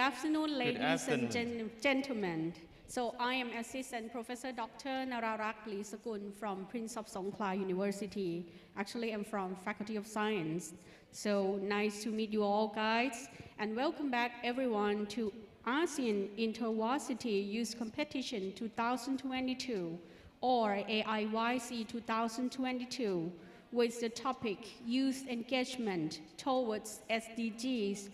afternoon, ladies and afternoon. gentlemen. So I am Assistant Professor Dr. Nararak Sakun from Prince of Songkhla University. Actually, I'm from Faculty of Science. So nice to meet you all, guys. And welcome back, everyone, to ASEAN Intervarsity Youth Competition 2022, or AIYC 2022, with the topic Youth Engagement Towards SDGs,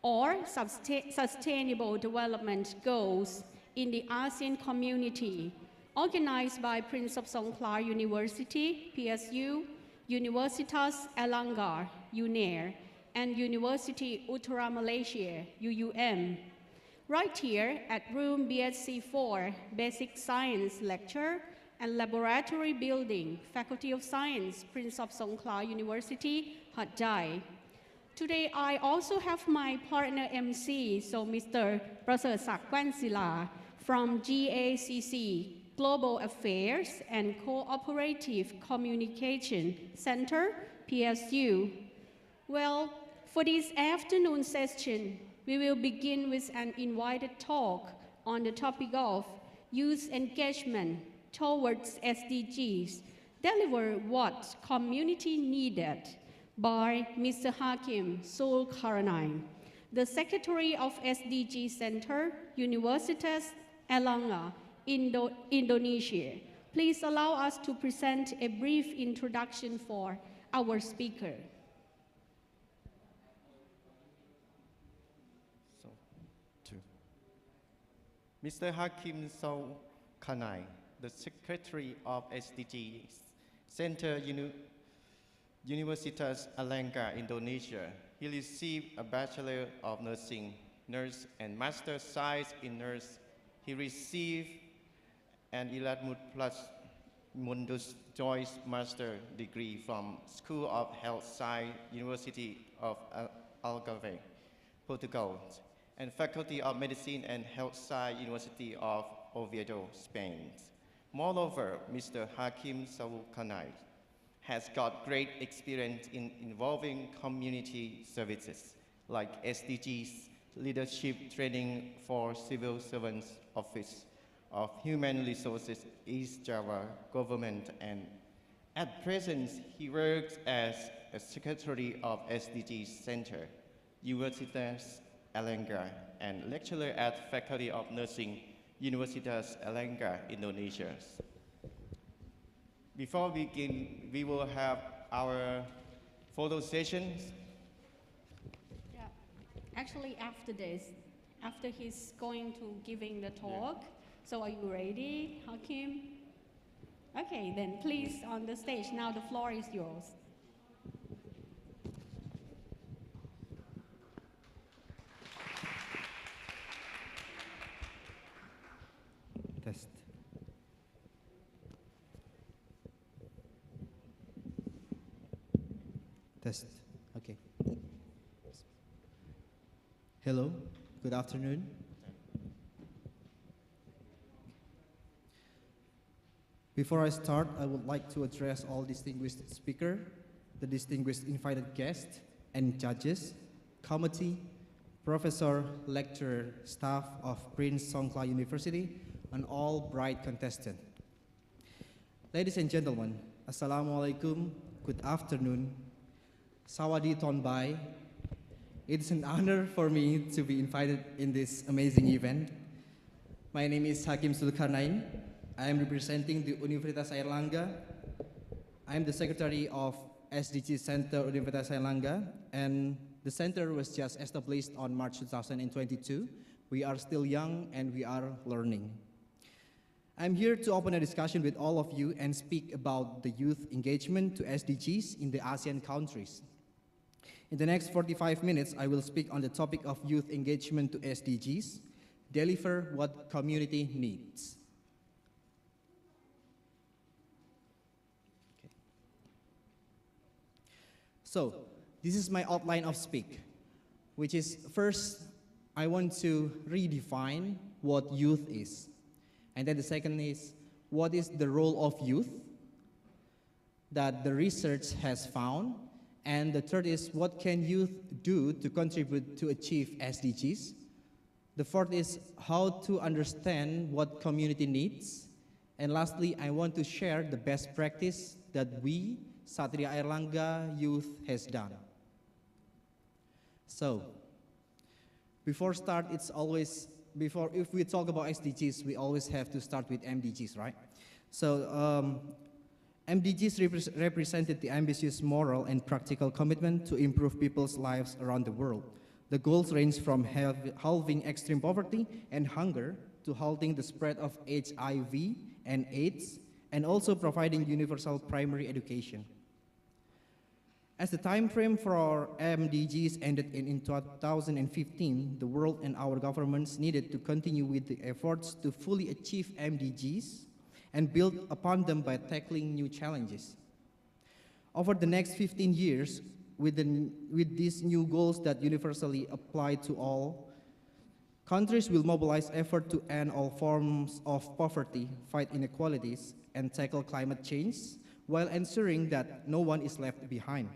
or Sustainable Development Goals in the ASEAN Community, organized by Prince of Songkhla University, PSU, Universitas Erlangga, UNAIR, and University Utara Malaysia, UUM. Right here at room BSc 4, Basic Science Lecture and Laboratory Building, Faculty of Science, Prince of Songkhla University, Hat Yai. Today, I also have my partner MC, so Mr. Prasersak Wansila from GACC, Global Affairs and Cooperative Communication Center, PSU. Well, for this afternoon session, we will begin with an invited talk on the topic of youth engagement towards SDGs, deliver what community needed, by Mr. Hakim Zulkarnain, the Secretary of SDG Center, Universitas Erlangga, Indonesia. Please allow us to present a brief introduction for our speaker. Mr. Hakim Zulkarnain, the Secretary of SDG Center, Universitas Erlangga, Indonesia. He received a Bachelor of Nursing, Nurse, and Master Science in Nurse. He received an Erasmus Plus Mundus Joyce Master degree from School of Health Science, University of Algarve, Portugal, and Faculty of Medicine and Health Science, University of Oviedo, Spain. Moreover, Mr. Hakim Zulkarnain has got great experience in involving community services like SDGs, leadership training for civil servants, Office of Human Resources, East Java Government, and at present he works as a Secretary of SDGs Center, Universitas Erlangga, and lecturer at Faculty of Nursing, Universitas Erlangga, Indonesia. Before we begin, we will have our photo sessions. Yeah, actually after this, after he's going to giving the talk. Yeah. So are you ready, Hakim? Okay, then please on the stage. Now the floor is yours. Test. Test. Okay. Hello. Good afternoon. Before I start, I would like to address all distinguished speakers, the distinguished invited guests and judges, committee, professor, lecturer, staff of Prince Songkhla University, and all bright contestants. Ladies and gentlemen, Assalamualaikum, good afternoon. Sawadi Tonbai. It is an honor for me to be invited in this amazing event. My name is Hakim Zulkarnain. I am representing the Universitas Erlangga. I am the Secretary of SDG Center Universitas Erlangga, and the center was just established on March 2022. We are still young and we are learning. I'm here to open a discussion with all of you and speak about the youth engagement to SDGs in the ASEAN countries. In the next 45 minutes, I will speak on the topic of youth engagement to SDGs, deliver what community needs. Okay. So, this is my outline of speak, which is first, I want to redefine what youth is. And then the second is, what is the role of youth that the research has found? And the third is, what can youth do to contribute to achieve SDGs? The fourth is how to understand what community needs. And lastly, I want to share the best practice that we, Satria Airlangga Youth, has done. So, if we talk about SDGs, we always have to start with MDGs, right? So, MDGs represented the ambitious moral and practical commitment to improve people's lives around the world. The goals range from halving extreme poverty and hunger to halting the spread of HIV and AIDS, and also providing universal primary education. As the time frame for our MDGs ended in 2015, the world and our governments needed to continue with the efforts to fully achieve MDGs and build upon them by tackling new challenges. Over the next 15 years, with these new goals that universally apply to all, countries will mobilize effort to end all forms of poverty, fight inequalities, and tackle climate change, while ensuring that no one is left behind.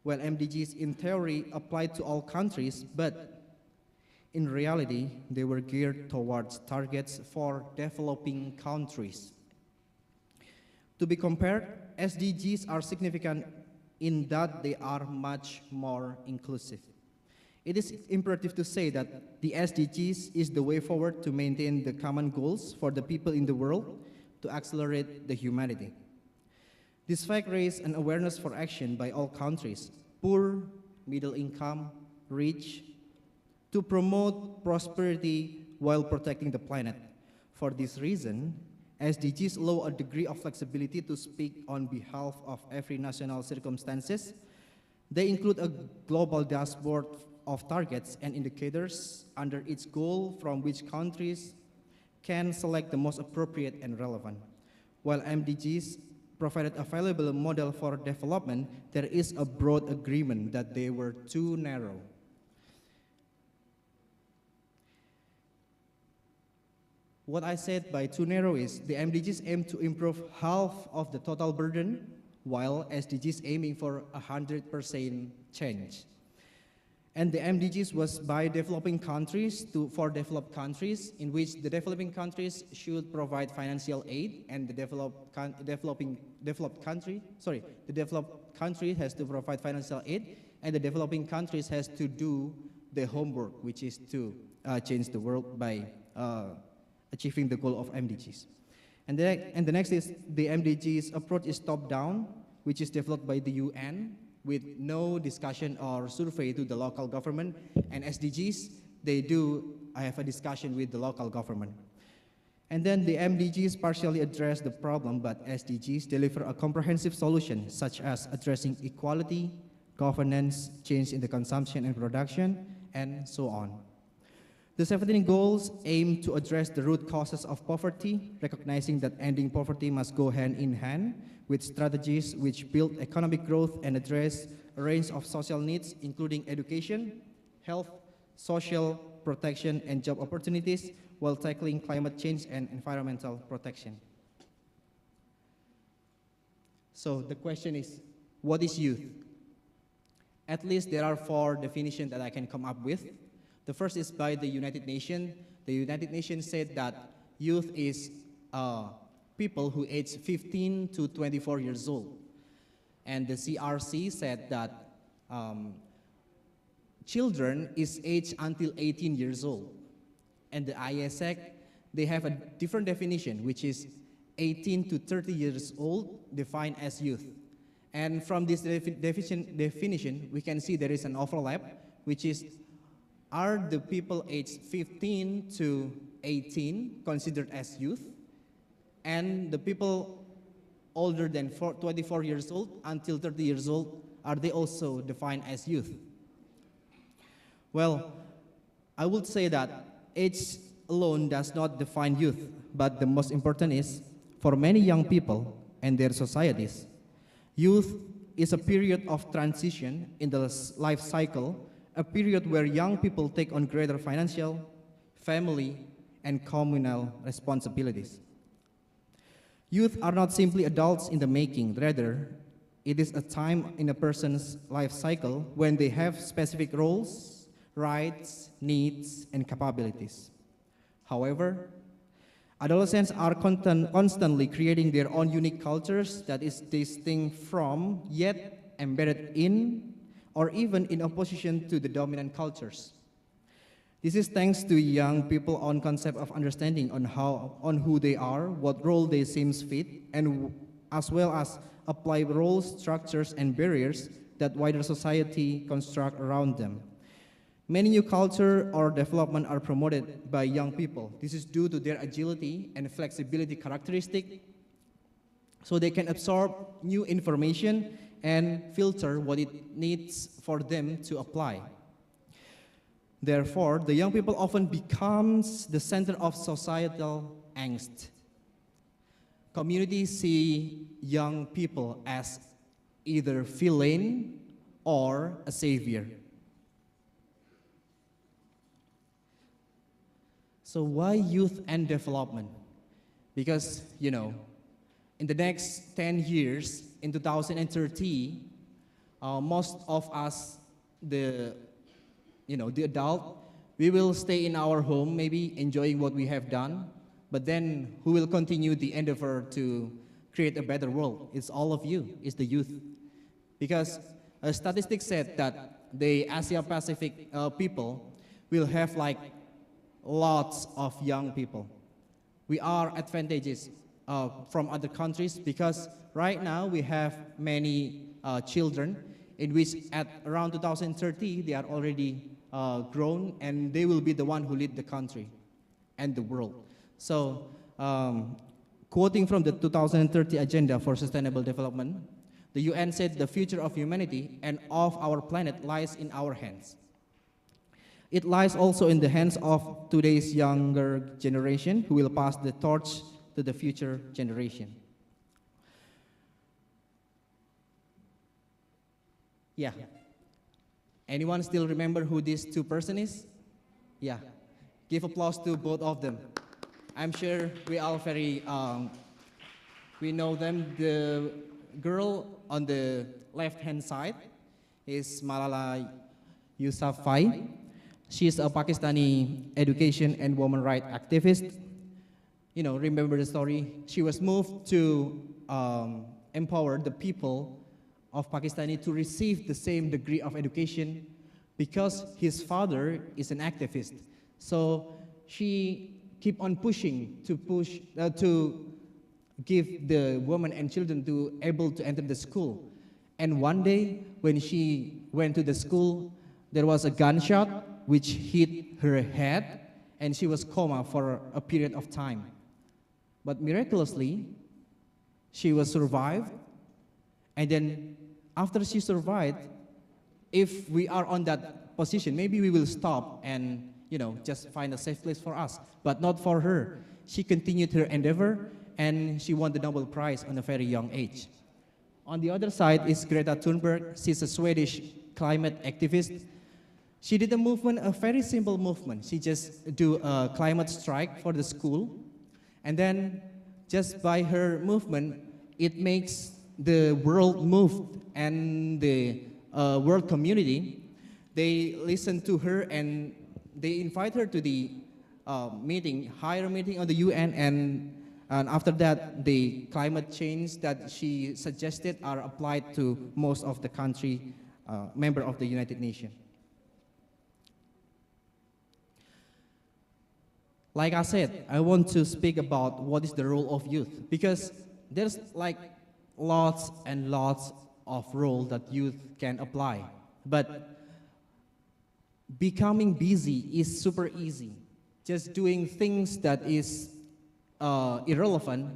Well, MDGs in theory apply to all countries, but in reality, they were geared towards targets for developing countries. To be compared, SDGs are significant in that they are much more inclusive. It is imperative to say that the SDGs is the way forward to maintain the common goals for the people in the world to accelerate the humanity. This fact raised an awareness for action by all countries, poor, middle income, rich, to promote prosperity while protecting the planet. For this reason, SDGs allow a degree of flexibility to speak on behalf of every national circumstances. They include a global dashboard of targets and indicators under each goal from which countries can select the most appropriate and relevant. While MDGs provided a valuable model for development, there is a broad agreement that they were too narrow. What I said by too narrow is the MDGs aim to improve half of the total burden, while SDGs aiming for 100% change. And the MDGs was by developing countries for developed countries, in which the developing countries should provide financial aid, and the developed country has to provide financial aid, and the developing countries has to do the homework, which is to change the world by achieving the goal of MDGs. And the next is the MDGs approach is top-down, which is developed by the UN with no discussion or survey to the local government. And SDGs, I have a discussion with the local government. And then the MDGs partially address the problem, but SDGs deliver a comprehensive solution, such as addressing equality, governance, change in the consumption and production, and so on. The 17 goals aim to address the root causes of poverty, recognizing that ending poverty must go hand in hand with strategies which build economic growth and address a range of social needs, including education, health, social protection, and job opportunities, while tackling climate change and environmental protection. So the question is, what is youth? At least there are 4 definitions that I can come up with. The first is by the United Nations. The United Nations said that youth is people who age 15 to 24 years old. And the CRC said that children is aged until 18 years old. And the AIYC, they have a different definition, which is 18 to 30 years old, defined as youth. And from this definition, we can see there is an overlap, which is, are the people aged 15 to 18 considered as youth? And the people older than 24 years old until 30 years old, are they also defined as youth? Well, I would say that age alone does not define youth, but the most important is, for many young people and their societies, youth is a period of transition in the life cycle, a period where young people take on greater financial, family, and communal responsibilities. Youth are not simply adults in the making, rather, it is a time in a person's life cycle when they have specific roles, rights, needs, and capabilities. However, adolescents are constantly creating their own unique cultures that is distinct from, yet embedded in, or even in opposition to the dominant cultures. This is thanks to young people's own concept of understanding on who they are, what role they seem fit, and as well as apply roles, structures, and barriers that wider society construct around them. Many new culture or development are promoted by young people. This is due to their agility and flexibility characteristic, so they can absorb new information and filter what it needs for them to apply. Therefore, the young people often becomes the center of societal angst. Communities see young people as either villain or a savior. So why youth and development? Because, in the next 10 years, in 2030, most of us, the adult, we will stay in our home, maybe enjoying what we have done, but then who will continue the endeavor to create a better world? It's all of you, it's the youth. Because a statistic said that the Asia-Pacific people will have like lots of young people. We are advantages from other countries because right now we have many children in which at around 2030 they are already grown and they will be the one who lead the country and the world. So quoting from the 2030 Agenda for Sustainable Development, the UN said the future of humanity and of our planet lies in our hands. It lies also in the hands of today's younger generation who will pass the torch to the future generation. Yeah. Anyone still remember who these two persons is? Yeah. Give applause to both of them. I'm sure we all we know them. The girl on the left-hand side is Malala Yousafzai. She is a Pakistani education and women rights activist. Remember the story? She was moved to empower the people of Pakistan to receive the same degree of education because his father is an activist. So she keep on pushing to give the women and children to able to enter the school. And one day when she went to the school, there was a gunshot which hit her head and she was coma for a period of time. But miraculously, she was survived. And then after she survived, if we are on that position, maybe we will stop and just find a safe place for us. But not for her. She continued her endeavor and she won the Nobel Prize at a very young age. On the other side is Greta Tunberg. She's a Swedish climate activist. She did a very simple movement. She just do a climate strike for the school. And then just by her movement, it makes the world move and the world community. They listen to her and they invite her to the higher meeting on the UN, and after that, the climate change that she suggested are applied to most of the country member of the United Nations. Like I said, I want to speak about what is the role of youth, because there's like lots and lots of role that youth can apply. But becoming busy is super easy. Just doing things that is irrelevant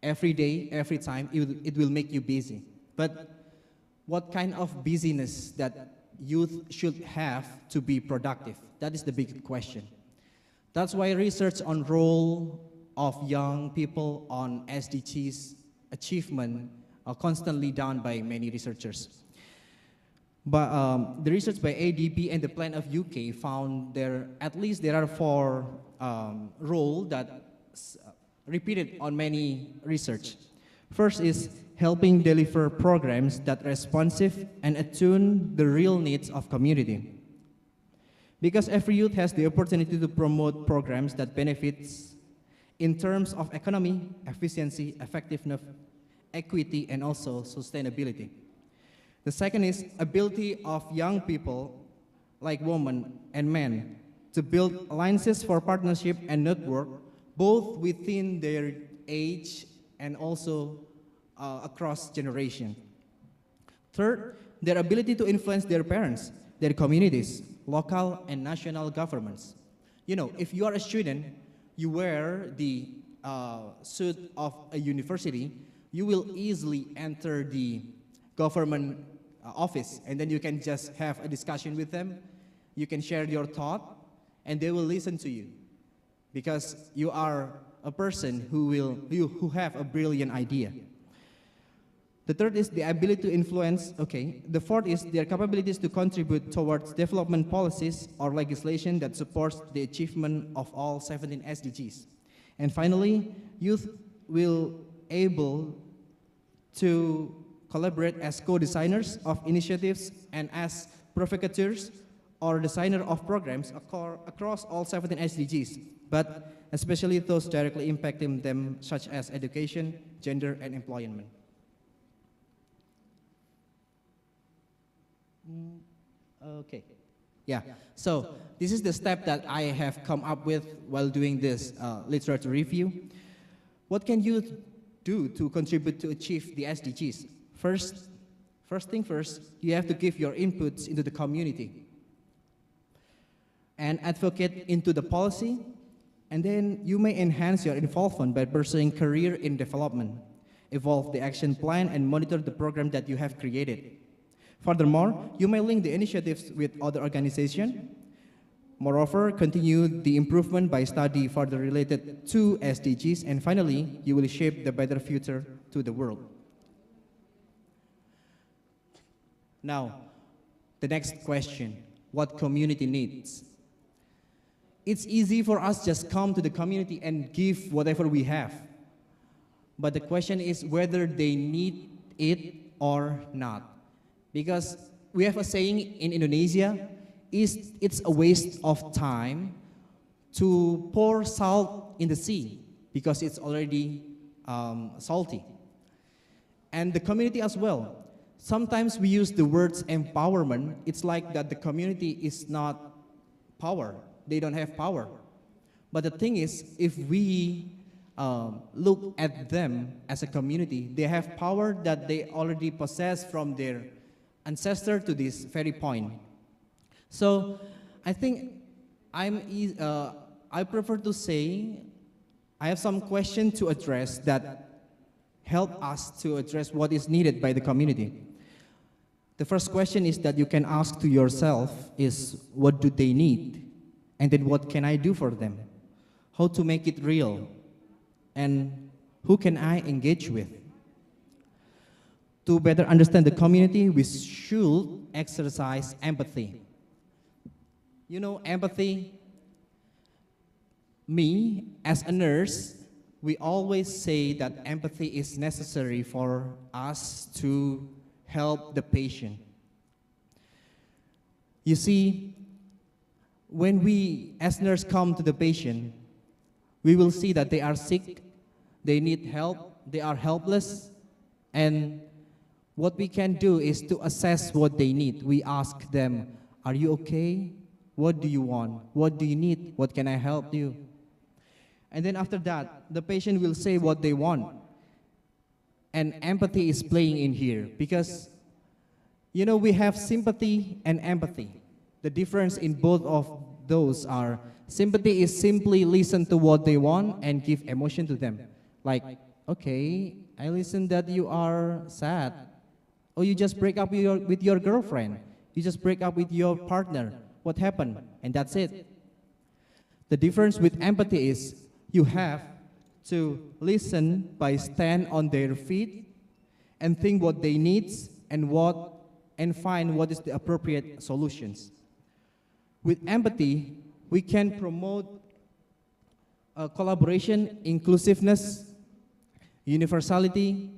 every day, every time, it will make you busy. But what kind of busyness that youth should have to be productive? That is the big question. That's why research on role of young people on SDGs achievement are constantly done by many researchers. But the research by ADB and the Plan of UK found there are 4 roles that repeated on many research. First is helping deliver programs that are responsive and attune the real needs of community. Because every youth has the opportunity to promote programs that benefits in terms of economy, efficiency, effectiveness, equity, and also sustainability. The second is ability of young people, like women and men, to build alliances for partnership and network, both within their age and also across generation. Third, their ability to influence their parents, their communities, local and national governments. You know, if you are a student, you wear the suit of a university, you will easily enter the government office, and then you can just have a discussion with them. You can share your thought, and they will listen to you, because you are a person who have a brilliant idea. The third is the ability to influence, okay. The fourth is their capabilities to contribute towards development policies or legislation that supports the achievement of all 17 SDGs. And finally, youth will able to collaborate as co-designers of initiatives and as provocateurs or designer of programs across all 17 SDGs, but especially those directly impacting them, such as education, gender, and employment. Okay. Yeah. So this is the step that I have come up with while doing this literature review. What can you do to contribute to achieve the SDGs? First thing first, you have to give your inputs into the community and advocate into the policy, and then you may enhance your involvement by pursuing career in development, evolve the action plan, and monitor the program that you have created. Furthermore, you may link the initiatives with other organizations. Moreover, continue the improvement by study further related to SDGs, and finally, you will shape the better future to the world. Now, the next question, what community needs? It's easy for us just come to the community and give whatever we have. But the question is whether they need it or not. Because we have a saying in Indonesia, it's a waste of time to pour salt in the sea because it's already salty. And the community as well. Sometimes we use the words empowerment. It's like that the community is not power. They don't have power. But the thing is, if we look at them as a community, they have power that they already possess from their ancestor to this very point. So I think I prefer to say I have some questions to address that help us to address what is needed by the community. The first question is that you can ask to yourself is, what do they need? And then what can I do for them? How to make it real? And who can I engage with? To better understand the community, we should exercise empathy. You know, empathy, me, as a nurse, we always say that empathy is necessary for us to help the patient. You see, when we, as nurses, come to the patient, we will see that they are sick, they need help, they are helpless, and what we can do is to assess what they need. We ask them, are you okay? What do you want? What do you need? What can I help you? And then after that, the patient will say what they want. And empathy is playing in here because, you know, we have sympathy and empathy. The difference in both of those are, sympathy is simply listen to what they want and give emotion to them. Like, okay, I listen that you are sad. Or you just break up with your girlfriend. You just break up with your partner. What happened? And that's it. The difference with empathy is you have to listen by stand on their feet and think what they need and find what is the appropriate solutions. With empathy, we can promote collaboration, inclusiveness, universality,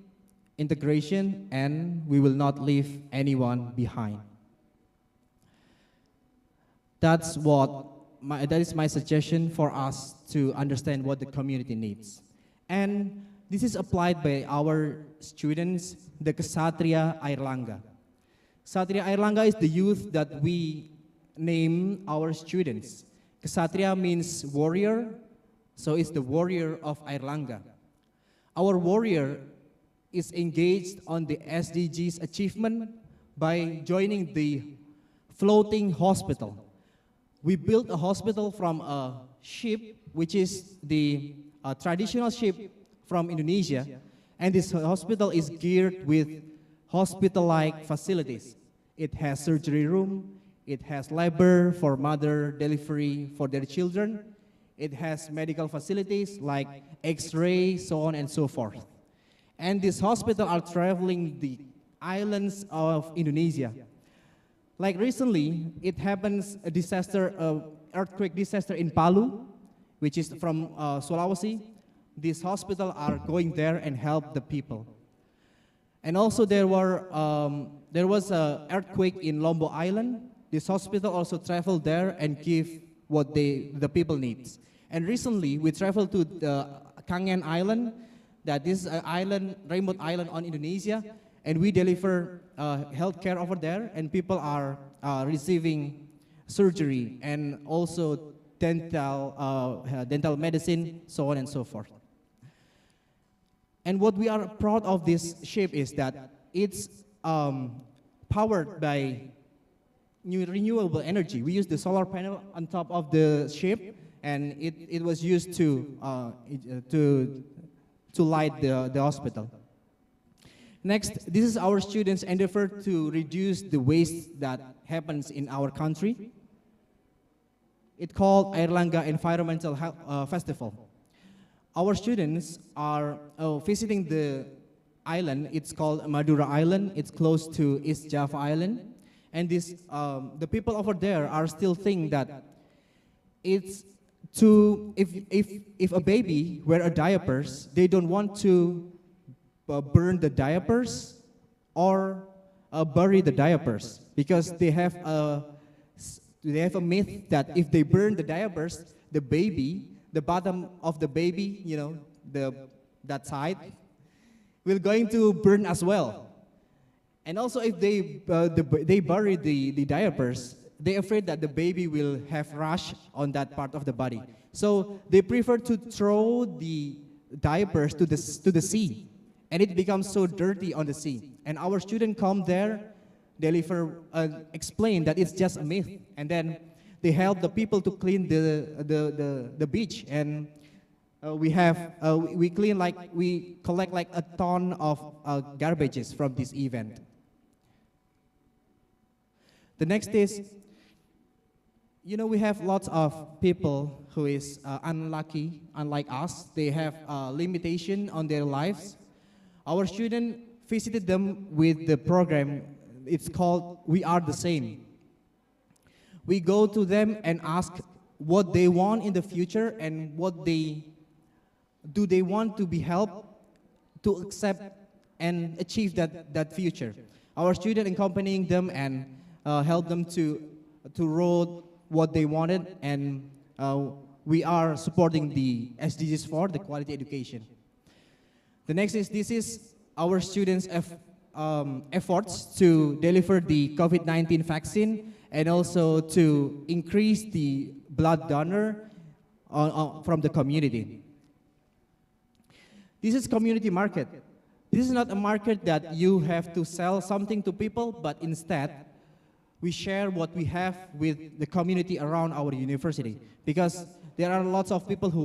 integration, and we will not leave anyone behind. That is my suggestion for us to understand what the community needs. And this is applied by our students, the Ksatria Airlangga. Ksatria Airlangga is the youth that we name our students. Ksatria means warrior, so it's the warrior of Airlangga. Our warrior is engaged on the SDGs achievement by joining the floating hospital. We built a hospital from a ship, which is the traditional ship from Indonesia, and this hospital is geared with hospital-like facilities. It has surgery room, it has labor for mother delivery for their children, it has medical facilities like X-ray, so on and so forth. And this hospital are traveling the islands of Indonesia. Like recently, it happens a disaster, earthquake disaster in Palu, which is from Sulawesi. These hospitals are going there and help the people. And also there was an earthquake in Lombok Island. This hospital also traveled there and give what the people need. And recently, we traveled to the Kangen Island, that is an island, remote island on Indonesia, and we deliver healthcare over there, and people are receiving surgery and also dental medicine, so on and so forth. And what we are proud of this ship is that it's powered by renewable energy. We use the solar panel on top of the ship, and it was used to light the hospital. Next, this is our students' endeavor to reduce the waste that happens in our country. It's called Airlangga Environmental Festival. Our students are visiting the island. It's called Madura Island. It's close to East Java Island. And the people over there are still thinking that it's if a baby wear diapers, they don't want to burn the diapers or bury the diapers, because they have a myth that if they burn the diapers, the bottom of the baby, that side, will going to burn as well. And also if they bury the diapers, they're afraid that the baby will have rash on that part of the body. So they prefer to throw the diapers to the sea, and it becomes so dirty on the sea. And our students come there, explain that it's just a myth, and then they help the people to clean the beach. And we collect like a ton of garbages from this event. The next is, we have lots of people who is unlucky, unlike us. They have limitation on their lives. Our student visited them with the program. It's called We Are the Same. We go to them and ask what they want in the future and what they want to be helped to accept and achieve that future. Our student accompanying them and help them to wrote what they wanted, and we are supporting the SDGs for the quality education. The next is, this is our students' efforts to deliver the COVID-19 vaccine and also to increase the blood donor from the community. This is community market. This is not a market that you have to sell something to people, but instead, we share what we have with the community around our university, because there are lots of people who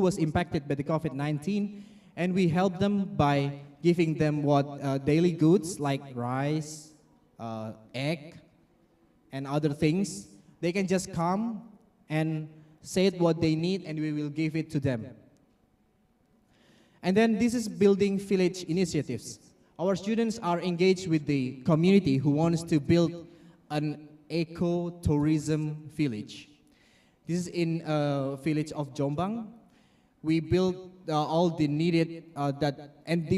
was impacted by the COVID-19, and we help them by giving them daily goods like rice, egg, and other things. They can just come and say what they need, and we will give it to them. And then this is building village initiatives. Our students are engaged with the community who wants to build an eco-tourism village. This is in a village of Jombang. We built all the needed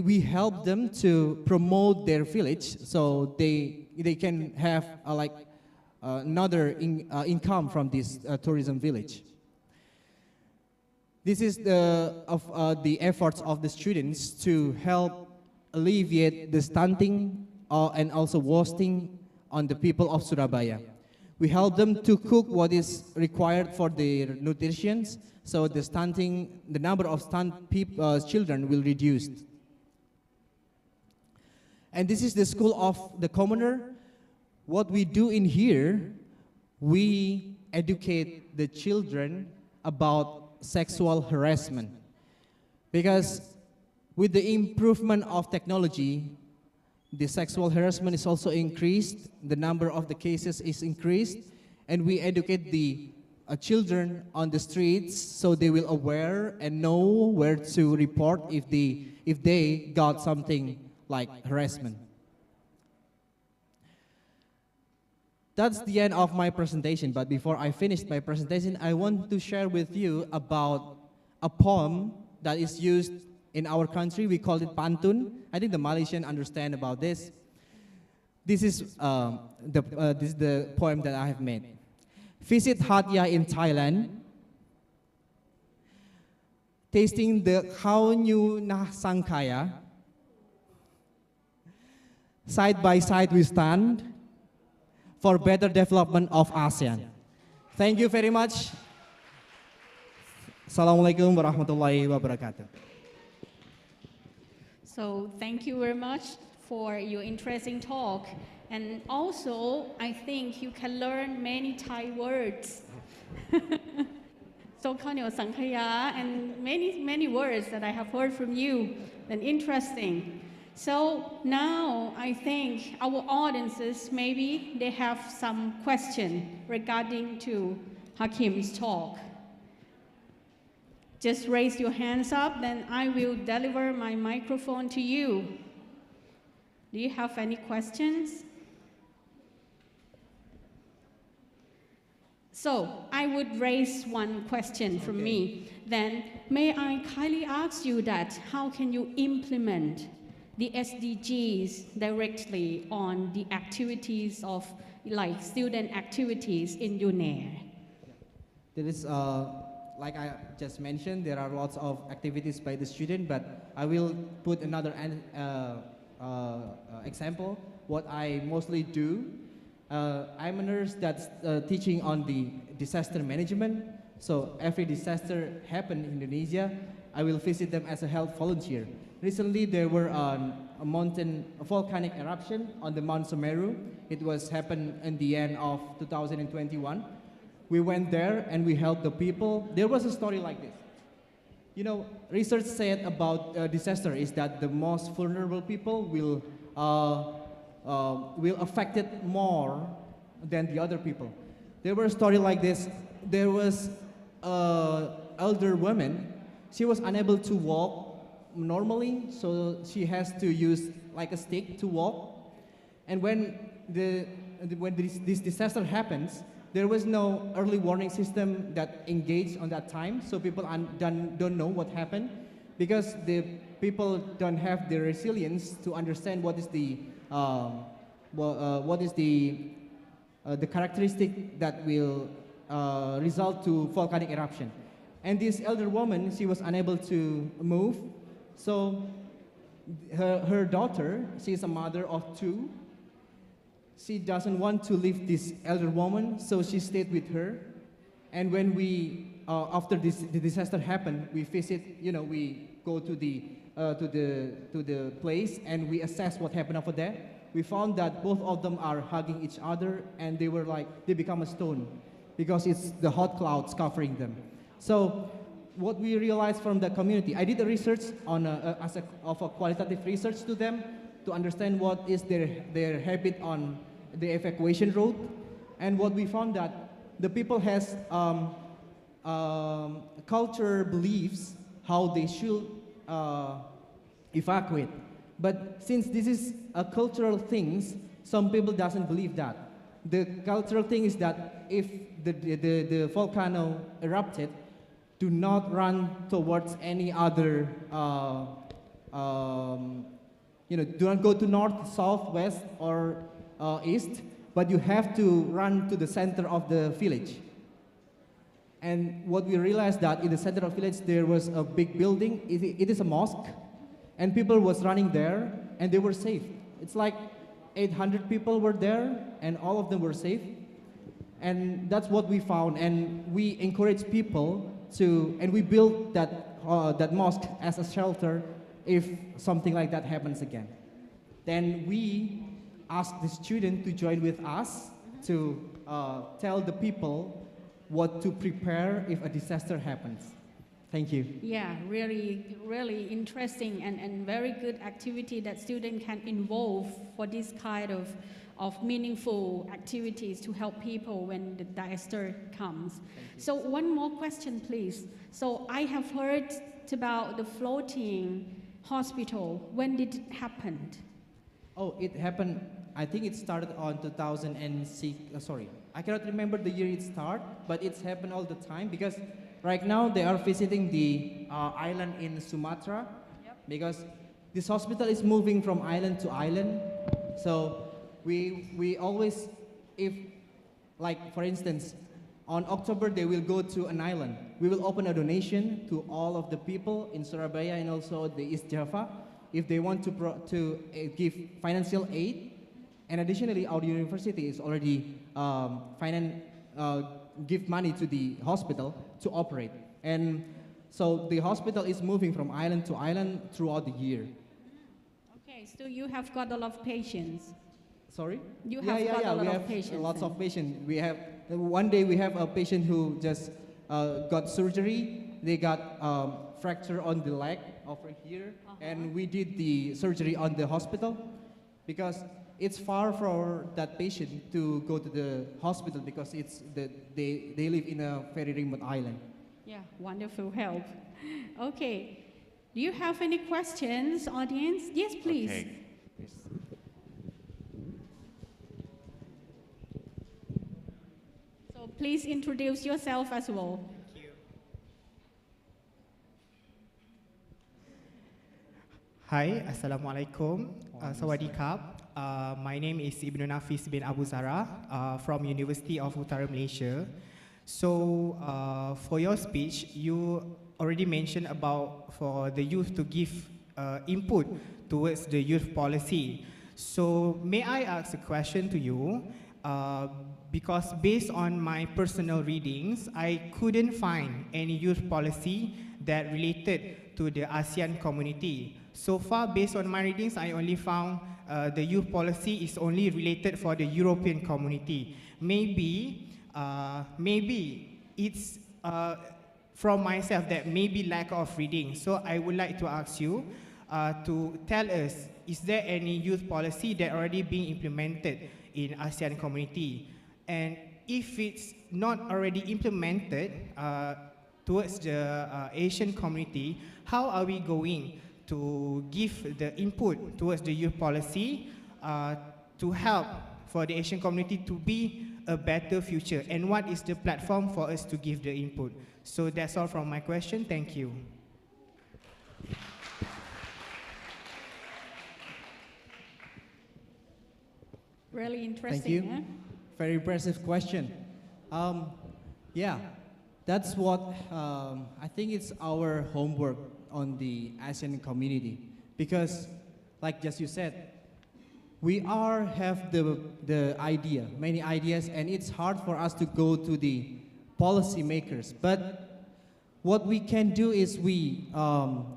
we help them to promote their village, so they can have income from this tourism village. This is the efforts of the students to help alleviate the stunting and also wasting on the people of Surabaya. We help them to cook what is required for their nutrition, so the number of children will reduce. And this is the school of the commoner. What we do in here, we educate the children about sexual harassment. Because with the improvement of technology, the sexual harassment is also increased, the number of the cases is increased, and we educate the children on the streets so they will aware and know where to report if they got something like harassment. That's the end of my presentation, but before I finish my presentation, I want to share with you about a poem that is used in our country. We call it pantun. I think the Malaysian understand about this. This is the poem that I have made. Visit Hatia in Thailand, tasting the khao nyu nah sangkaya. Side by side we stand for better development of ASEAN. Thank you very much. Assalamualaikum warahmatullahi wabarakatuh. So thank you very much for your interesting talk. And also, I think you can learn many Thai words. So Kanyo Sankaya and many words that I have heard from you, and interesting. So now I think our audiences, maybe they have some question regarding to Hakim's talk. Just raise your hands up, then I will deliver my microphone to you. Do you have any questions? So I would raise one question from me. Then may I kindly ask you that how can you implement the SDGs directly on the activities of like student activities in UNAIR? There is, like I just mentioned, there are lots of activities by the student, but I will put another example. What I mostly do, I'm a nurse that's teaching on the disaster management. So every disaster happen in Indonesia, I will visit them as a health volunteer. Recently, there were a volcanic eruption on the Mount Semeru. It was happened in the end of 2021. We went there and we helped the people. There was a story like this. You know, research said about disaster is that the most vulnerable people will affected more than the other people. There was a story like this. There was an elder woman. She was unable to walk normally, so she has to use like a stick to walk. And when this disaster happens, there was no early warning system that engaged on that time, so people don't know what happened because the people don't have the resilience to understand what is the characteristic that will result to volcanic eruption. And this elder woman, she was unable to move, so her daughter, she is a mother of two. She doesn't want to leave this elder woman, so she stayed with her. And when we, after the disaster happened, we visit, you know, we go to the place and we assess what happened over there. We found that both of them are hugging each other, and they were like, they become a stone because it's the hot clouds covering them. So what we realized from the community, I did a research on a qualitative research to them to understand what is their habit on the evacuation route. And what we found that the people has culture beliefs how they should evacuate. But since this is a cultural thing, some people doesn't believe that. The cultural thing is that if the volcano erupted, do not run towards any other, you know, do not go to north, south, west, or east. but you have to run to the center of the village. And what we realized that in the center of the village there was a big building. It is a mosque, and people was running there, and they were safe. It's like 800 people were there, and all of them were safe. And that's what we found, and we encourage people to, and we built that mosque as a shelter if something like that happens again. Then we asked the student to join with us to tell the people what to prepare if a disaster happens. Thank you. Yeah, really, really interesting and very good activity that students can involve for this kind of meaningful activities to help people when the disaster comes. So one more question, please. So I have heard about the floating hospital. When did it happen? Oh, it happened, I think it started on 2006, sorry. I cannot remember the year it started, but it's happened all the time because right now they are visiting the island in Sumatra. Yep. Because this hospital is moving from island to island. So we always, if, like for instance, on October they will go to an island. We will open a donation to all of the people in Surabaya and also the East Java if they want to give financial aid. And additionally, our university is already give money to the hospital to operate. And so the hospital is moving from island to island throughout the year. Okay, so you have got a lot of patients. Sorry? You have got a lot of patients. We have lots of patients. We have, one day we have a patient who just got surgery. They got fracture on the leg over here. And we did the surgery on the hospital because it's far for that patient to go to the hospital because they live in a very remote island. Yeah, wonderful help. Okay, do you have any questions, audience? Yes, please. Okay. Yes. So please introduce yourself as well. Thank you. Hi, Assalamualaikum. Sawadee-kap. My name is Ibn Nafis bin Abu Zara from University of Utara Malaysia. So for your speech, you already mentioned about for the youth to give input towards the youth policy. So may I ask a question to you? Because based on my personal readings, I couldn't find any youth policy that related to the ASEAN community. So far, based on my readings, I only found the youth policy is only related for the European community. Maybe it's from myself that maybe lack of reading. So I would like to ask you to tell us, is there any youth policy that already being implemented in ASEAN community? And if it's not already implemented towards the Asian community, how are we going to give the input towards the youth policy to help for the Asian community to be a better future? And what is the platform for us to give the input? So that's all from my question. Thank you. Really interesting. Thank you. Huh? Very impressive question. Yeah, that's what I think it's our homework on the ASEAN community, because like just you said, we have the idea, many ideas, and it's hard for us to go to the policymakers. But what we can do is we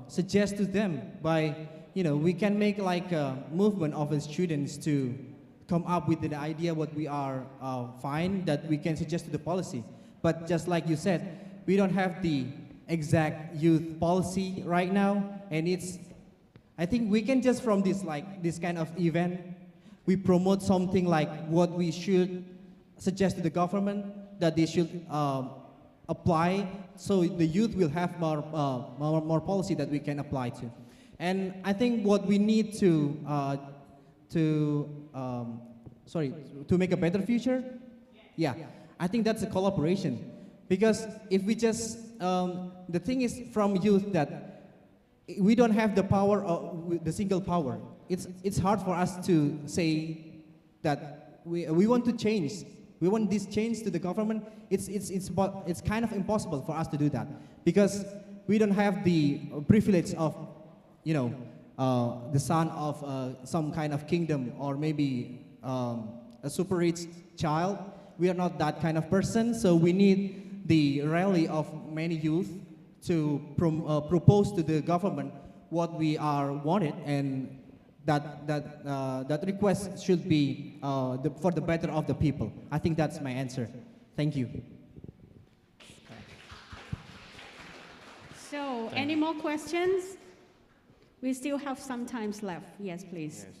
suggest to them by, we can make like a movement of the students to come up with the idea what we are fine that we can suggest to the policy. But just like you said, we don't have the exact youth policy right now, and I think we can just from this kind of event, we promote something like what we should suggest to the government that they should apply, so the youth will have more policy that we can apply to. And I think what we need to make a better future, yeah, I think that's a collaboration. Because if we just, the thing is from youth that we don't have the power, the single power. It's hard for us to say that we want to change. We want this change to the government. It's kind of impossible for us to do that because we don't have the privilege of, you know, the son of some kind of kingdom or maybe a super rich child. We are not that kind of person, so we need the rally of many youth to propose to the government what we are wanted, and that request should be for the better of the people. I think that's my answer. Thank you. So, any more questions? We still have some time left. Yes, please. Yes.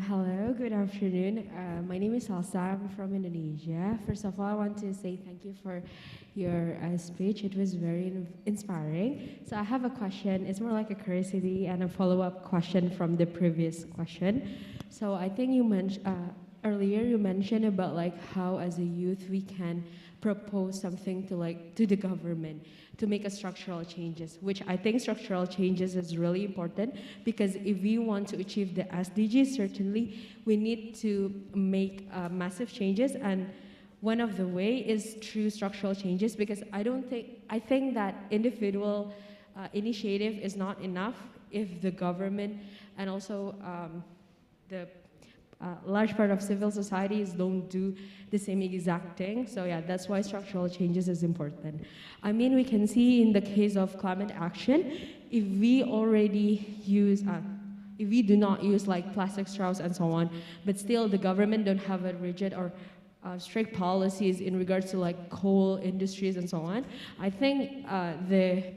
Hello, good afternoon. My name is Elsa. I'm from Indonesia. First of all, I want to say thank you for your speech. It was very inspiring. So I have a question. It's more like a curiosity and a follow-up question from the previous question. So I think you mentioned earlier you mentioned about like how as a youth we can propose something to the government to make a structural changes, which I think structural changes is really important because if we want to achieve the SDGs, certainly we need to make massive changes, and one of the way is through structural changes because I think that individual initiative is not enough if the government and also the large part of civil societies don't do the same exact thing. So yeah, that's why structural changes is important. I mean, we can see in the case of climate action, if we already use, if we do not use like plastic straws and so on, but still the government don't have a rigid or strict policies in regards to like coal industries and so on, I think the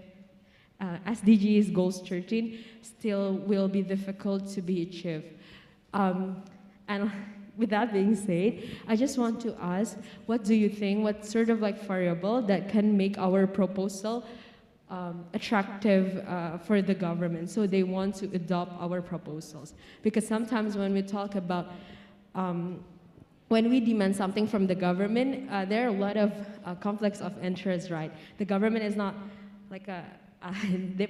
SDGs goals 13 still will be difficult to be achieved. And with that being said, I just want to ask, what do you think, what sort of like variable that can make our proposal attractive for the government so they want to adopt our proposals? Because sometimes when we talk about, when we demand something from the government, there are a lot of conflicts of interest, right? The government is not like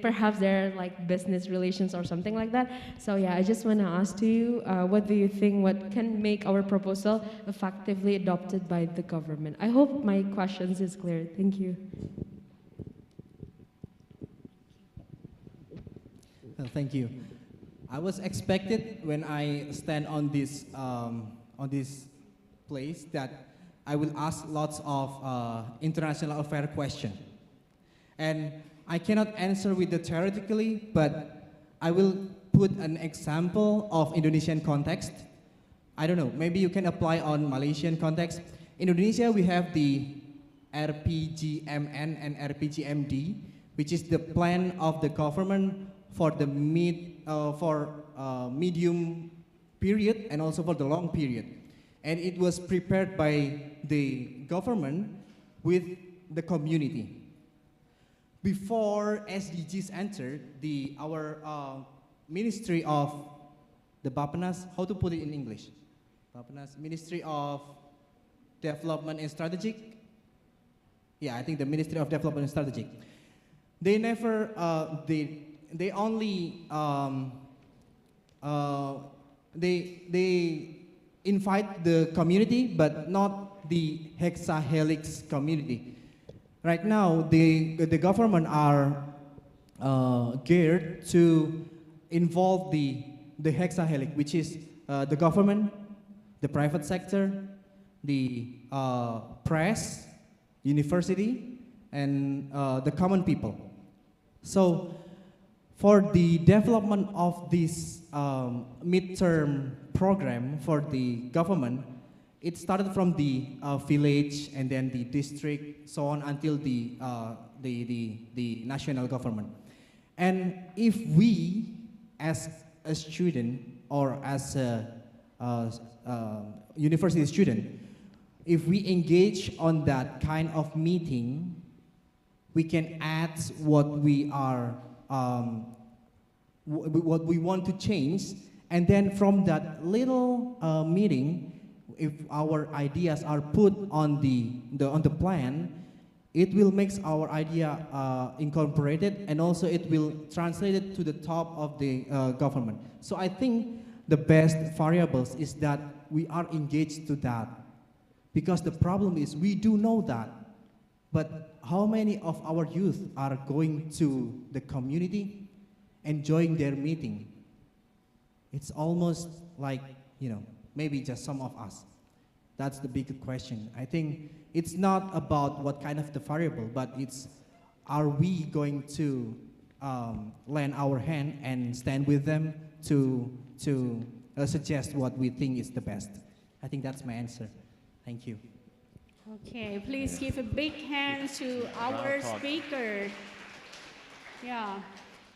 perhaps they're like business relations or something like that. So yeah, I just want to ask you, what do you think, what can make our proposal effectively adopted by the government? I hope my questions is clear. Thank you. Thank you. I was expected when I stand on this place that I will ask lots of international affair question. And I cannot answer with the theoretically, but I will put an example of Indonesian context. I don't know, maybe you can apply on Malaysian context. In Indonesia, we have the RPJMN and RPJMD, which is the plan of the government for the medium period and also for the long period. And it was prepared by the government with the community. Before SDGs entered, our Ministry of the Bapenas, how to put it in English? Bapenas, Ministry of Development and Strategic. Yeah, I think the Ministry of Development and Strategic. They never, they only, they invite the community, but not the hexahelix community. Right now, the government are geared to involve the hexahelix, which is the government, the private sector, the press, university, and the common people. So, for the development of this midterm program for the government, it started from the village and then the district, so on until the national government. And if we, as a student or as a university student, if we engage on that kind of meeting, we can add what we are, what we want to change, and then from that little meeting, if our ideas are put on the plan, it will make our idea incorporated, and also it will translate it to the top of the government. So I think the best variables is that we are engaged to that. Because the problem is we do know that, but how many of our youth are going to the community, enjoying their meeting? It's almost like, maybe just some of us. That's the big question. I think it's not about what kind of the variable, but it's, are we going to lend our hand and stand with them to suggest what we think is the best? I think that's my answer. Thank you. Okay, please give a big hand to our speaker. Yeah,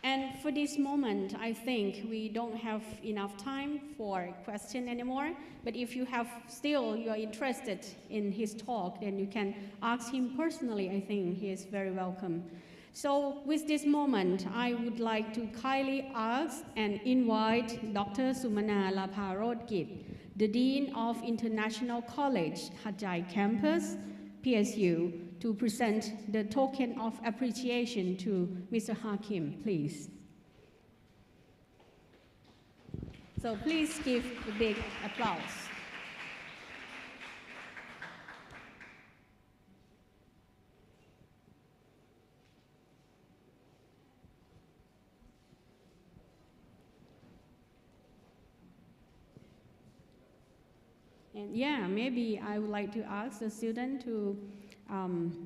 and for this moment, I think we don't have enough time for question anymore. But if you are interested in his talk, then you can ask him personally. I think he is very welcome. So with this moment, I would like to kindly ask and invite Dr. Sumana Laparodgip, the Dean of International College, Hat Yai Campus, PSU, to present the token of appreciation to Mr. Hakim, please. So please give a big applause. And yeah, maybe I would like to ask the student to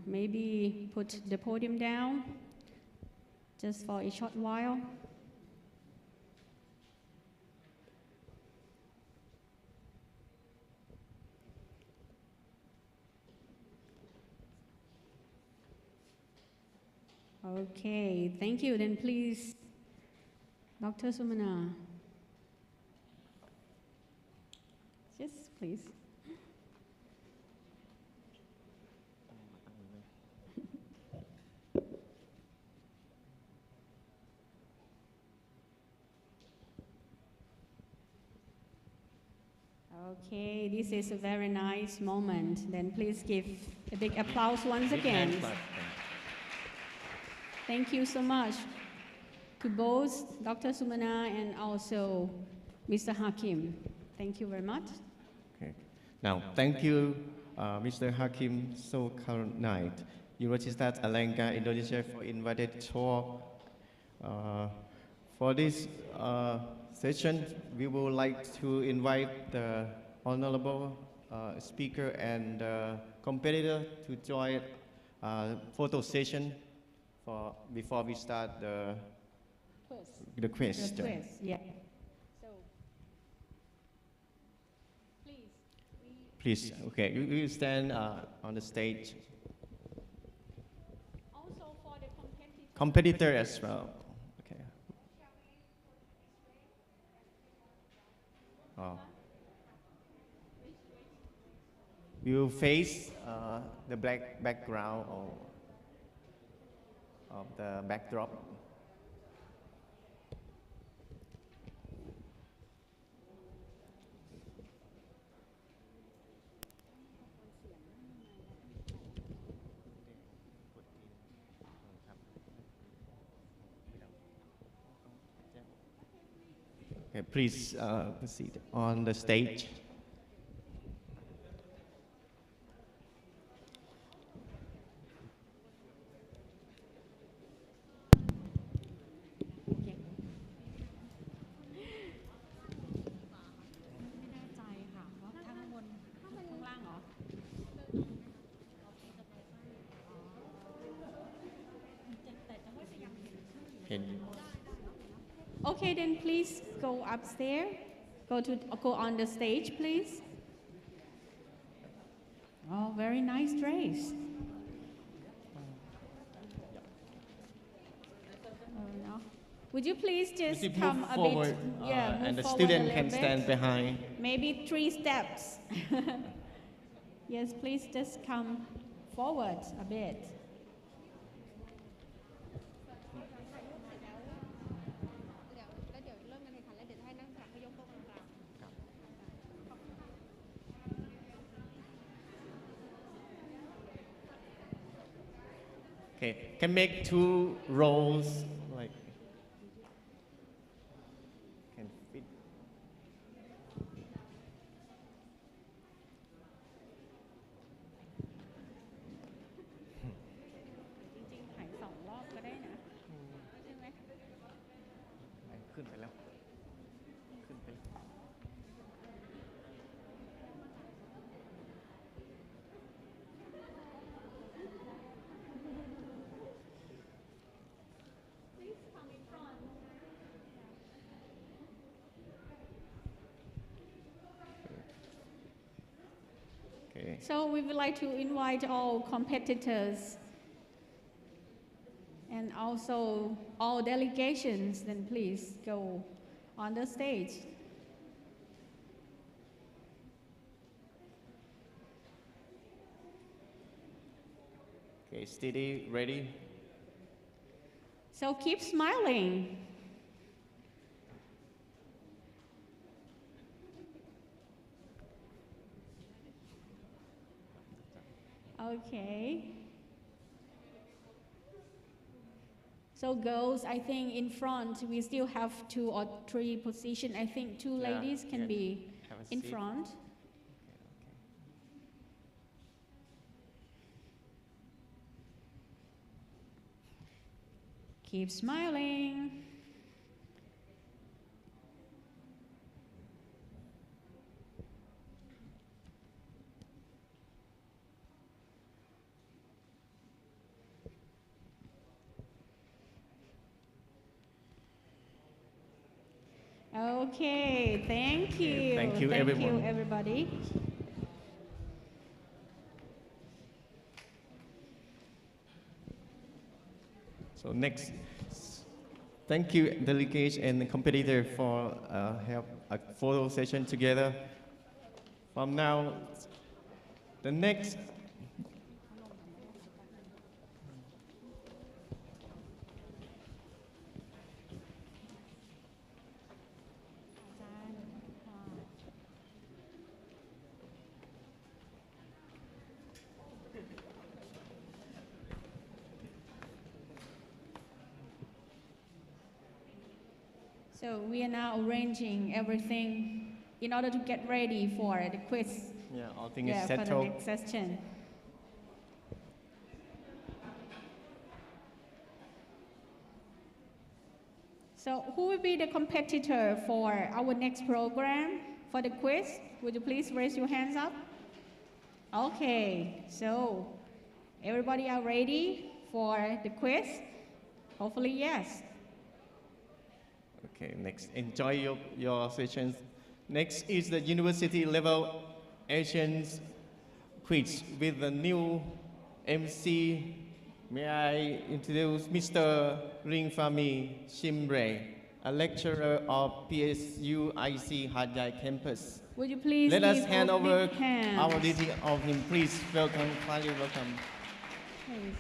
maybe put the podium down just for a short while. Okay, thank you. Then please, Dr. Sumana. Yes, please. Okay, this is a very nice moment. Then please give a big applause once again. Thank you so much to both Dr. Sumana and also Mr. Hakim. Thank you very much. Okay. Now, thank you, Mr. Hakim Zulkarnain, Universitas Airlangga, Indonesia, for invited talk. For this session, we would like to invite the honorable speaker and competitor to join photo session before we start the quiz. The quiz, yeah. So, please, okay, you stand on the stage. Also for the competitor as well. Okay. Oh. You face the black background of the backdrop. Okay, please proceed on the stage. Okay, then please go upstairs. Go on the stage, please. Oh, very nice dress. Oh, no. Would you please just come a forward, bit? Yeah, move and the forward student a can little stand bit. behind. Maybe 3 steps. Yes, please just come forward a bit. Okay, can make 2 rows, like, can fit. จริงๆถ่าย2 รอบก็ได้นะใช่ไหม ขึ้นไปแล้ว ขึ้นไปแล้ว Okay. So we would like to invite all competitors and also all delegations, then please go on the stage. Okay, steady, ready? So keep smiling. Okay. So girls, I think in front we still have 2 or 3 positions. I think 2 Yeah, ladies can yeah. be Have a in seat. front. Keep smiling. Okay, thank you. Thank you, everyone. Thank you, everybody. So next, thank you, delegates and competitor for have a photo session together. From now, the next. So we are now arranging everything in order to get ready for the quiz. Yeah, all things is For the settled. next session. So who will be the competitor for our next program for the quiz? Would you please raise your hands up? Okay, so everybody are ready for the quiz? Hopefully, yes. Okay, next, enjoy your sessions. Next is the university level Asian quiz with the new MC. May I introduce Mr. Ringfami Shimre, a lecturer of PSUIC Hadjai campus. Would you please Let us give hand a over big hand? our duty of him. Please welcome, kindly welcome. Please.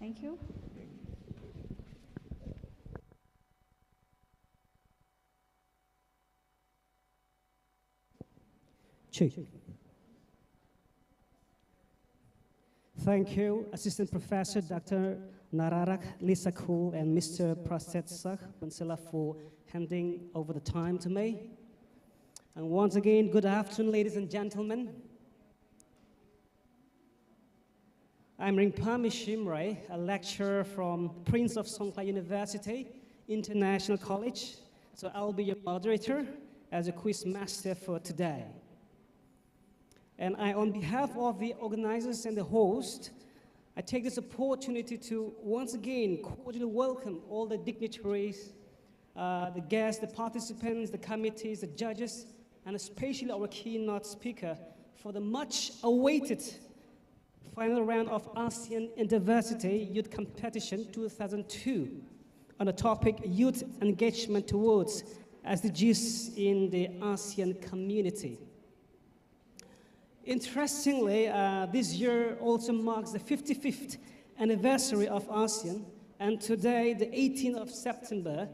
Thank you. Thank you, Assistant Professor Dr. Nararak Lisakul and Mr. Praset Sak Pansela for handing over the time to me. And once again, good afternoon, ladies and gentlemen. I'm Ringpami Shimre, a lecturer from Prince of Songkla University, International College. So I'll be your moderator as a quiz master for today. And on behalf of the organizers and the host, I take this opportunity to once again cordially welcome all the dignitaries, the guests, the participants, the committees, the judges, and especially our keynote speaker for the much awaited final round of ASEAN Intervarsity Youth Competition 2002 on the topic Youth Engagement Towards SDGs in the ASEAN Community. Interestingly, this year also marks the 55th anniversary of ASEAN, and today, the 18th of September,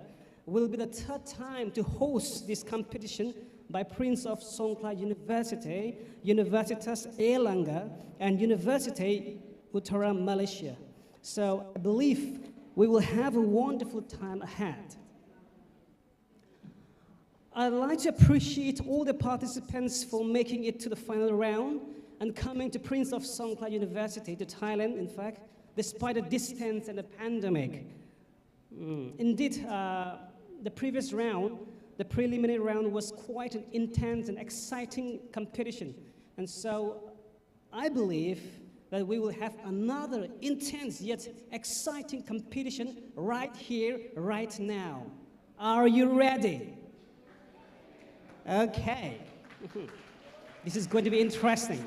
will be the 3rd time to host this competition by Prince of Songkla University, Universitas Airlangga, and University Utara Malaysia. So I believe we will have a wonderful time ahead. I'd like to appreciate all the participants for making it to the final round and coming to Prince of Songkla University, to Thailand, in fact, despite the distance and the pandemic. Indeed, the previous round, the preliminary round, was quite an intense and exciting competition. And so I believe that we will have another intense yet exciting competition right here, right now. Are you ready? Okay. This is going to be interesting.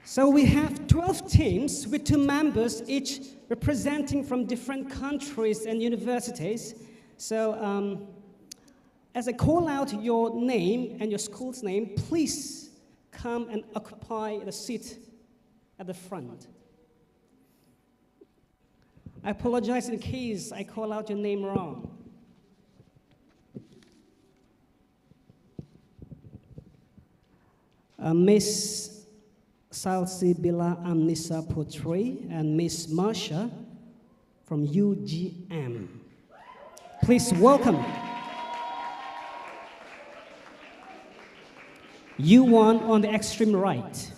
So we have 12 teams with 2 members, each representing from different countries and universities. So as I call out your name and your school's name, please come and occupy the seat at the front. I apologize in case I call out your name wrong. Miss Salsibila Amnisa Putri and Miss Marsha from UGM. Please welcome. U1 on the extreme right.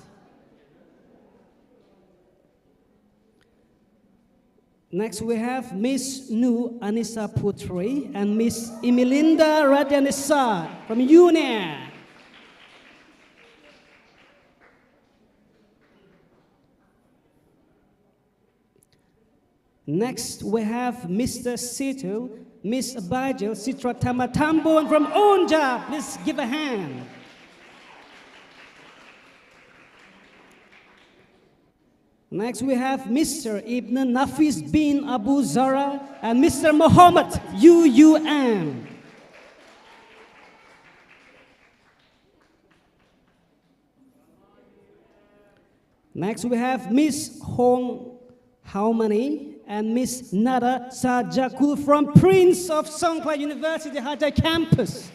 Next we have Miss Nu Anissa Putri and Miss Emilinda Radyanisa from UNIA. Next we have Mr. Situ, Miss Abajil Sitratama Tambon from Onja. Please give a hand. Next we have Mr. Ibn Nafis bin Abu Zara and Mr. Muhammad UUM. Next we have Miss Hong Haumani and Miss Nada Sajakul from Prince of Songkla University Hatai campus.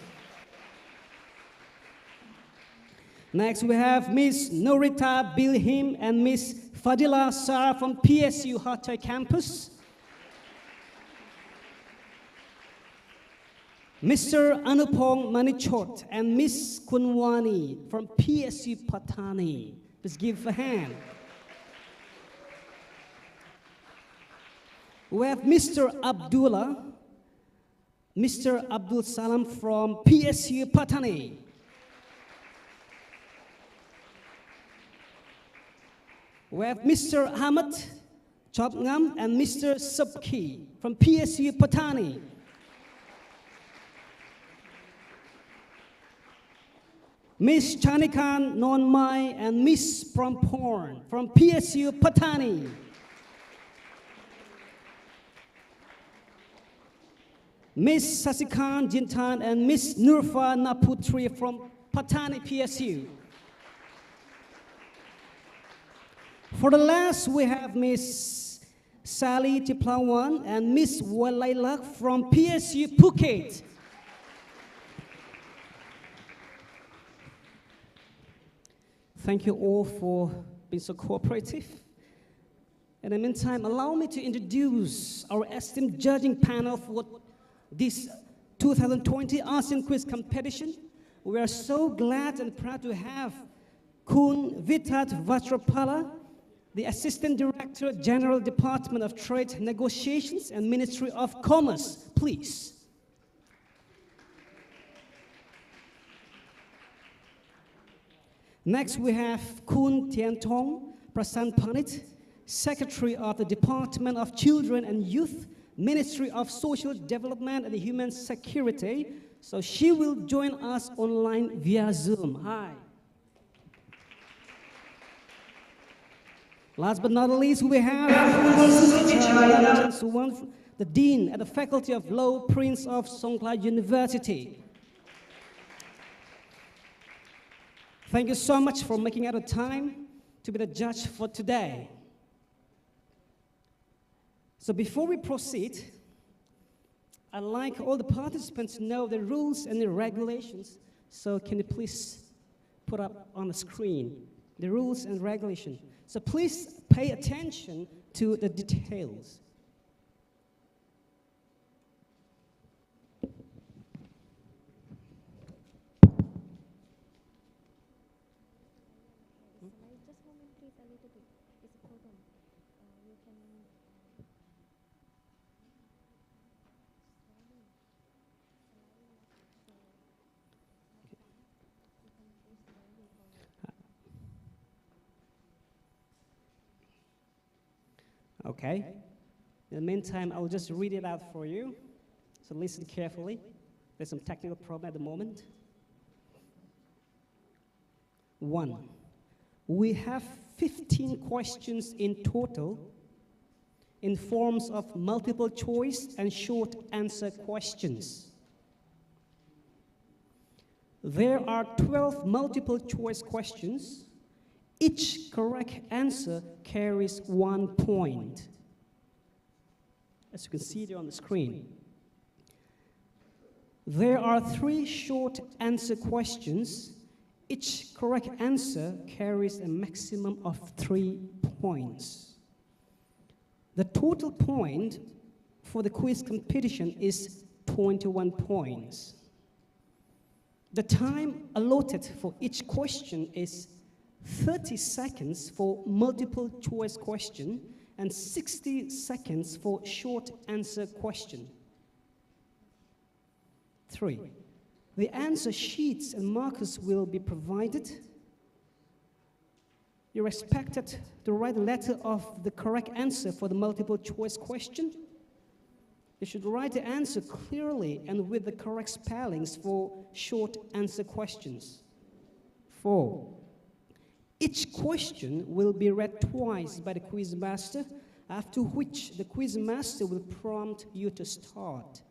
Next we have Miss Norita Bilhim and Miss Fadila Sara from PSU Hatai campus. Mr. Anupong Manichot and Miss Kunwani from PSU Patani. Please give a hand. We have Mr. Abdullah, Mr. Abdul Salam from PSU Patani. We have Mr. Ahmad Chopngam and Mr. Subki from PSU Patani. Miss Chanikan Nonmai and Miss Promporn from PSU Patani. Miss Sasikan Jintan and Miss Nurfa Naputri from Patani PSU. For the last, we have Miss Sally Tiplawan and Miss Walailak from PSU Phuket. Thank you all for being so cooperative. In the meantime, allow me to introduce our esteemed judging panel for this 2020 ASEAN Quiz Competition. We are so glad and proud to have Kun Vitat Vajrapala, the Assistant Director, General Department of Trade Negotiations and Ministry of Commerce, please. Next, we have Kun Tian Tong Prasan Panit, Secretary of the Department of Children and Youth, Ministry of Social Development and Human Security. So she will join us online via Zoom. Hi. Last but not least, we have the Dean at the Faculty of Law, Prince of Songkla University. Thank you so much for making out a time to be the judge for today. So before we proceed, I'd like all the participants to know the rules and the regulations. So can you please put up on the screen the rules and regulations? So please pay attention to the details. Okay. In the meantime, I'll just read it out for you. So listen carefully. There's some technical problem at the moment. 1. We have 15 questions in total in forms of multiple choice and short answer questions. There are 12 multiple choice questions. Each correct answer carries 1 point. As you can see there on the screen. There are 3 short answer questions. Each correct answer carries a maximum of 3 points. The total point for the quiz competition is 21 points. The time allotted for each question is 30 seconds for multiple choice question and 60 seconds for short answer question. 3. The answer sheets and markers will be provided. You're expected to write a letter of the correct answer for the multiple choice question. You should write the answer clearly and with the correct spellings for short answer questions. 4. Each question will be read twice by the quiz master, after which the quiz master will prompt you to start.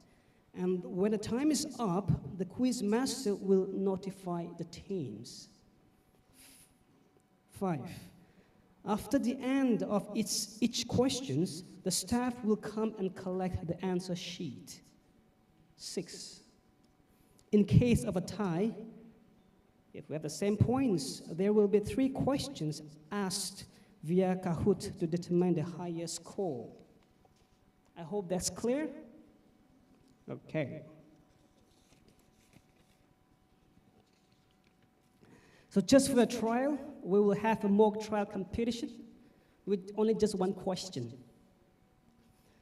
And when the time is up, the quiz master will notify the teams. 5. After the end of each questions, the staff will come and collect the answer sheet. 6. In case of a tie, if we have the same points, there will be 3 questions asked via Kahoot to determine the highest score. I hope that's clear. Okay. So just for the trial, we will have a mock trial competition with only just 1 question.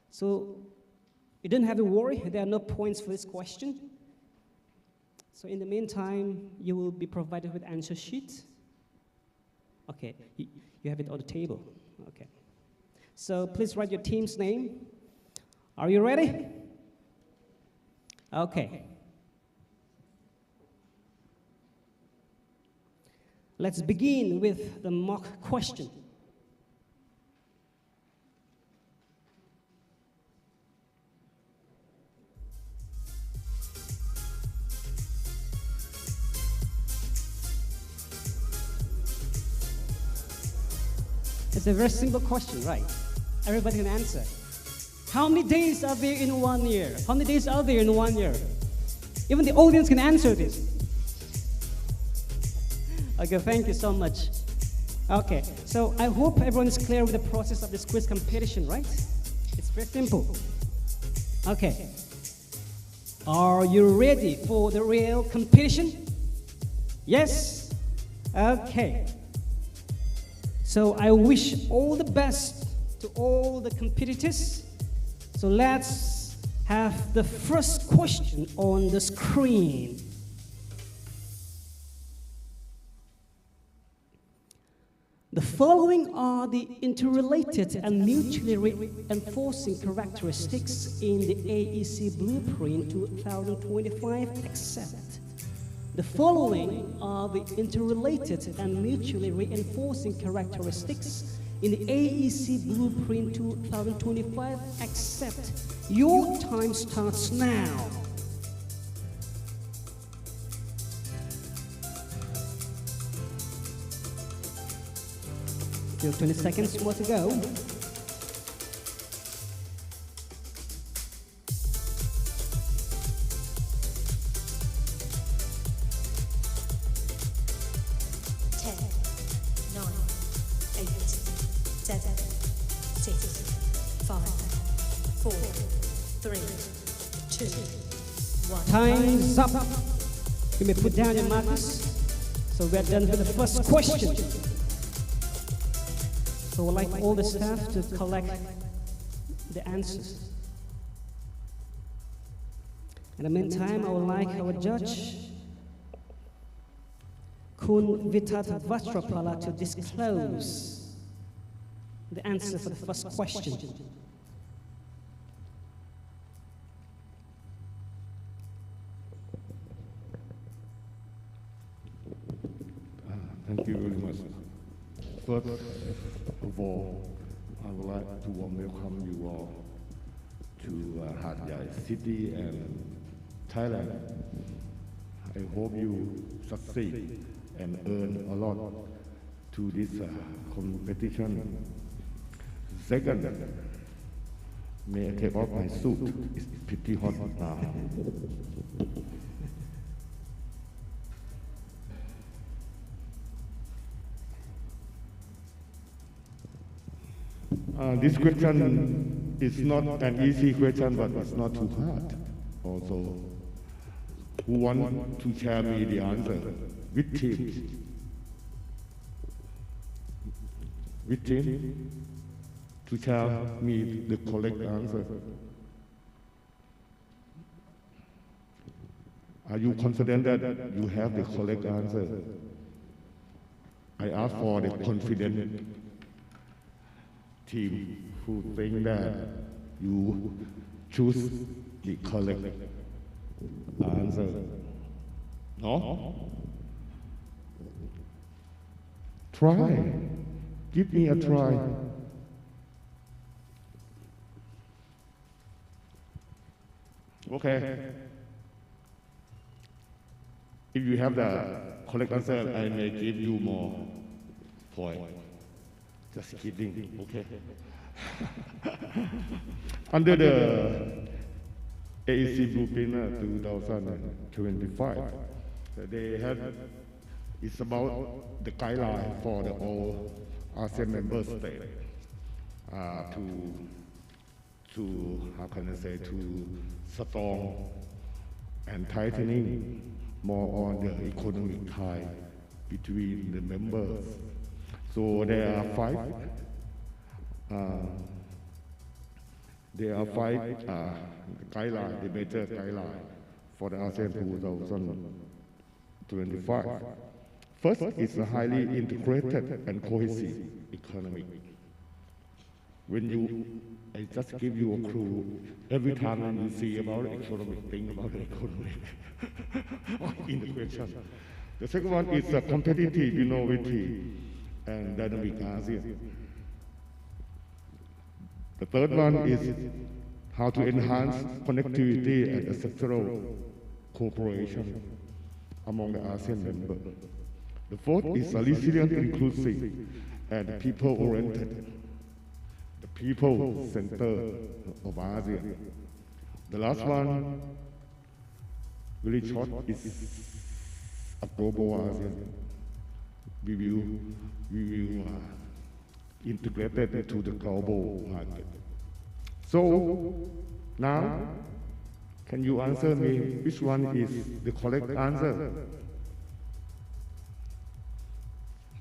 So you don't have to worry, there are no points for this question. So in the meantime, you will be provided with answer sheets. Okay, you have it on the table. Okay. So please write your team's name. Are you ready? Okay. Let's begin with the mock question. It's a very simple question, right? Everybody can answer. How many days are there in 1 year? How many days are there in 1 year? Even the audience can answer this. Okay, thank you so much. Okay, so I hope everyone is clear with the process of this quiz competition, right? It's very simple. Okay. Are you ready for the real competition? Yes? Okay. So I wish all the best to all the competitors. So let's have the first question on the screen. The following are the interrelated and mutually reinforcing characteristics in the AEC Blueprint 2025 except. The following are the interrelated and mutually reinforcing characteristics in the AEC Blueprint 2025 except. Your time starts now. Still 20 seconds more to go. Ten, 9, 8, 7, 6, 5, 4, 3, 2, 1. Time's up. You may put down your markers. So we're done with the first question. So we'd like all the staff to collect the answers. In the meantime, I would like our judge, Kun Vitat to disclose the answer for the first question. Thank you very much. First of all, I would like to warm welcome you all to Hat Yai City and Thailand. I hope you succeed and earn a lot to this competition. Second, may I take off my suit? It's pretty hot now. This question is not an easy question, but it's not too hard. Also, who want to share me the answer? Which team? Which team? To share me the correct answer. Are you confident that you have the correct answer? I ask for the confident team who think that you choose the correct answer. No? Try. Give me a try. Okay. If you have the correct answer, I may give you more points. Just kidding, okay? Under the AEC Blueprint 2025, they had, it's about the guideline for the all ASEAN member states to, how can I say, to strong and tightening more on the economic tie between the members. So there are five guidelines, the major guidelines for the ASEAN 2025. First is a highly integrated and cohesive economy. When you, I just give you a clue, every time when you see about the economic, think about the economic integration. The second one is a competitive innovative and dynamic ASEAN. The third one is how to enhance connectivity and sectoral cooperation among the ASEAN members. The fourth is a resilient, inclusive, and people-oriented, the people center of ASEAN. The last one, very short, is a global ASEAN. We will integrate it into the global market. So now, can you answer me which one is the correct answer?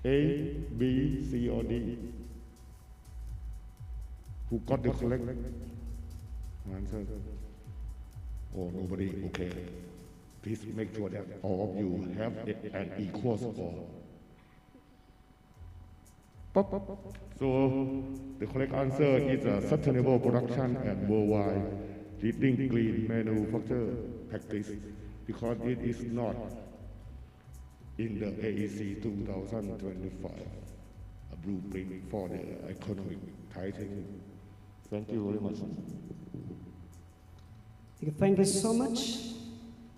A, B, C, or D? Who got the correct answer? Oh, nobody, okay. Please make sure that all of you have an equal score. So the correct answer is a sustainable production and worldwide leading green manufacture practice, because it is not in the AEC 2025, a blueprint for the economic tightening. Thank you very much. Thank you so much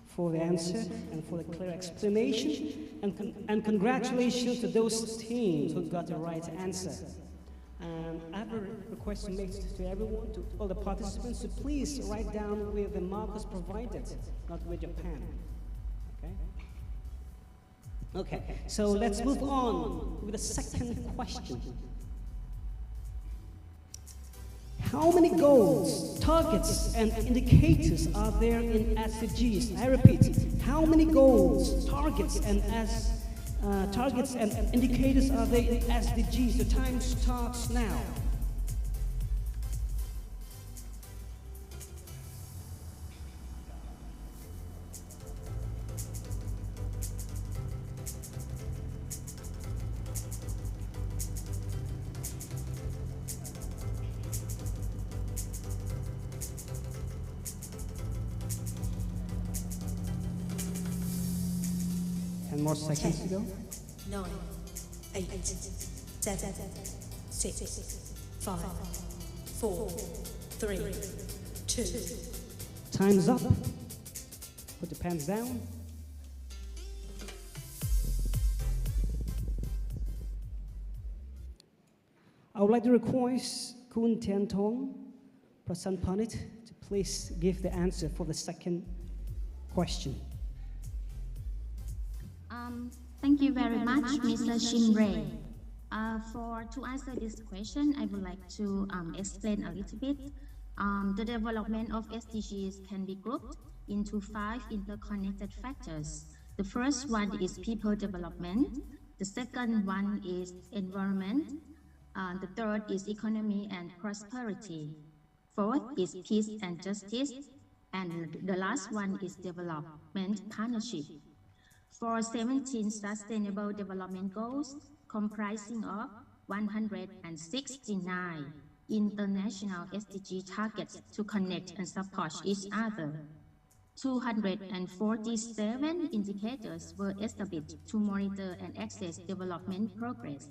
for the answer and for the clear explanation, and congratulations to those teams who got the right answer. And I have a request to make to everyone, to all the participants, to please write down with the markers provided, not with your pen. Okay, so let's move on with the second question. How many goals, targets, and indicators are there in SDGs? I repeat, how many goals, targets, and indicators are there in SDGs? The time starts now. More seconds to go. 9, 8, 7, 6, 5, 4, 3, 2. Time's up. Put the pens down. I would like to request Kun Tian Tong, Prasan Panit, to please give the answer for the second question. Thank you very much, Mr. Shinrei. To answer this question, I would like to explain a little bit. The development of SDGs can be grouped into 5 interconnected factors. The first one is people development. The second one is environment. The third is economy and prosperity. Fourth is peace and justice. And the last one is development partnership. For 17 Sustainable Development Goals, comprising of 169 international SDG targets to connect and support each other. 247 indicators were established to monitor and assess development progress.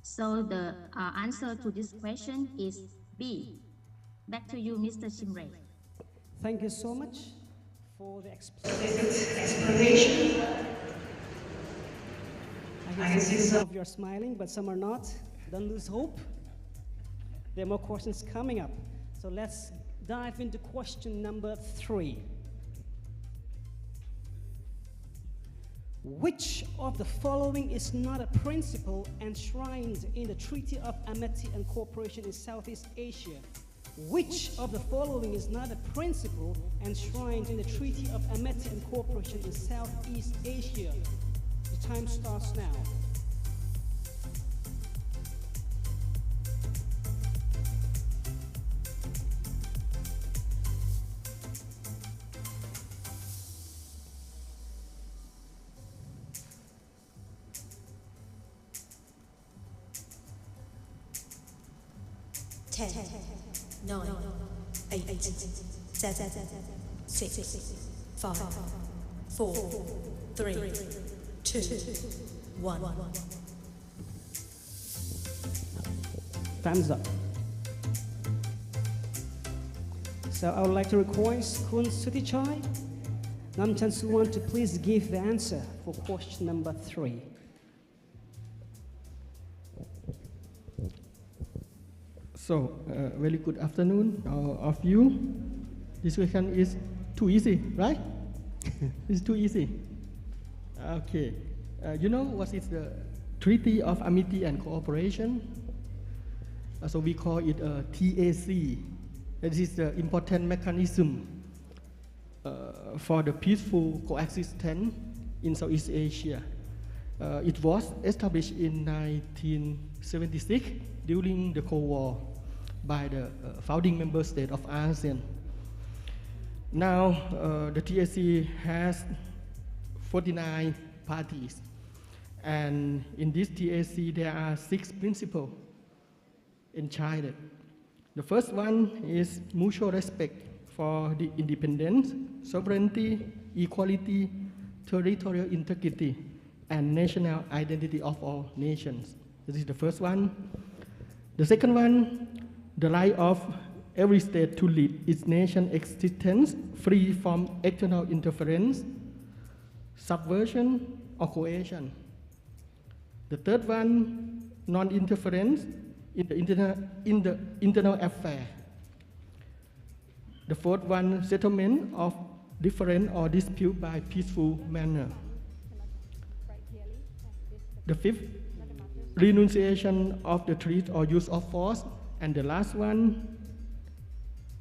So the answer to this question is B. Back to you, Mr. Shinrei. Thank you so much for the explanation. I can see some of you are smiling, but some are not. Don't lose hope. There are more questions coming up. So let's dive into question number 3. Which of the following is not a principle enshrined in the Treaty of Amity and Cooperation in Southeast Asia? Which of the following is not a principle enshrined in the Treaty of Amity and Cooperation in Southeast Asia? The time starts now. Ten, 9, 8, 7, 6, 5, 4, 3, 2, 1. Time's up. So I would like to request Kun Sutichai, Nam Chan Suwan to please give the answer for question number 3. So, very good afternoon, all of you. This question is too easy, right? It's too easy. Okay. You know what is the Treaty of Amity and Cooperation? So we call it a TAC. That is the important mechanism for the peaceful coexistence in Southeast Asia. It was established in 1976 during the Cold War by the founding member state of ASEAN. Now, the TAC has 49 parties, and in this TAC there are 6 principles enshrined. The first one is mutual respect for the independence, sovereignty, equality, territorial integrity, and national identity of all nations. This is the first one. The second one, the right of every state to lead its nation existence free from external interference, subversion, or coercion. The third one, non-interference in the internal affair. The fourth one, settlement of difference or dispute by peaceful manner. The fifth, renunciation of the threat or use of force. And the last one,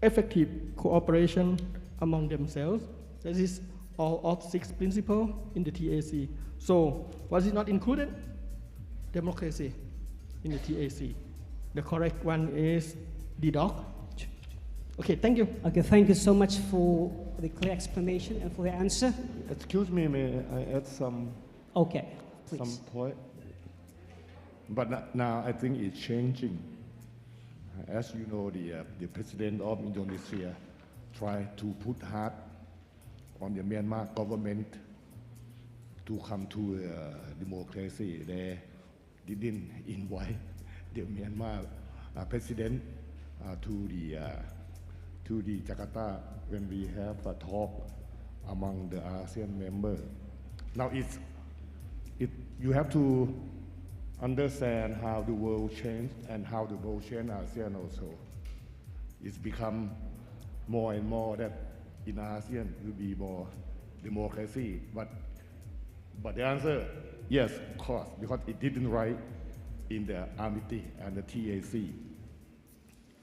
effective cooperation among themselves. That is all of 6 principles in the TAC. So what is not included? Democracy in the TAC. The correct one is DDoC. Okay, thank you. Okay, thank you so much for the clear explanation and for the answer. Excuse me, may I add some Okay, please. some point? But now I think it's changing. As you know, the president of Indonesia tried to put hard on the Myanmar government to come to democracy. They didn't invite the Myanmar president to the Jakarta when we have a talk among the ASEAN members. Now you have to understand how the world changed and how the world changed ASEAN also. It's become more and more that in ASEAN will be more democracy. But the answer, yes, of course, because it didn't write in the Amity and the TAC.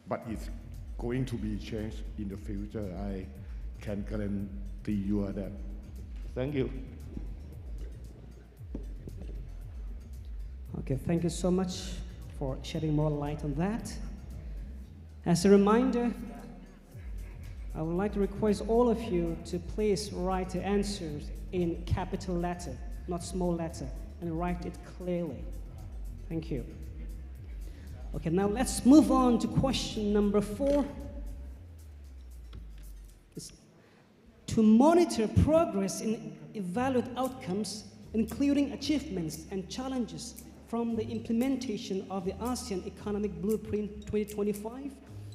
But it's going to be changed in the future. I can guarantee you that. Thank you. Okay, thank you so much for shedding more light on that. As a reminder, I would like to request all of you to please write the answers in capital letter, not small letter, and write it clearly. Thank you. Okay, now let's move on to question number 4. To monitor progress and evaluate outcomes, including achievements and challenges from the implementation of the ASEAN Economic Blueprint 2025,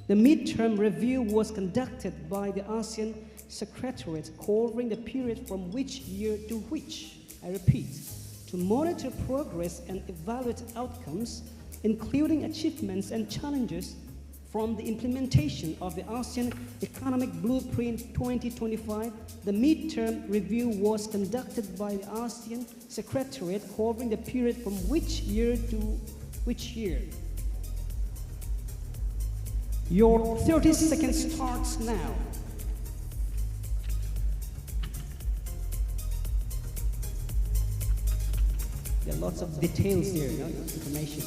the midterm review was conducted by the ASEAN Secretariat covering the period from which year to which. I repeat, to monitor progress and evaluate outcomes, including achievements and challenges from the implementation of the ASEAN Economic Blueprint 2025, the midterm review was conducted by the ASEAN Secretariat covering the period from which year to which year. Your 30 seconds starts now. There are lots of details here, information.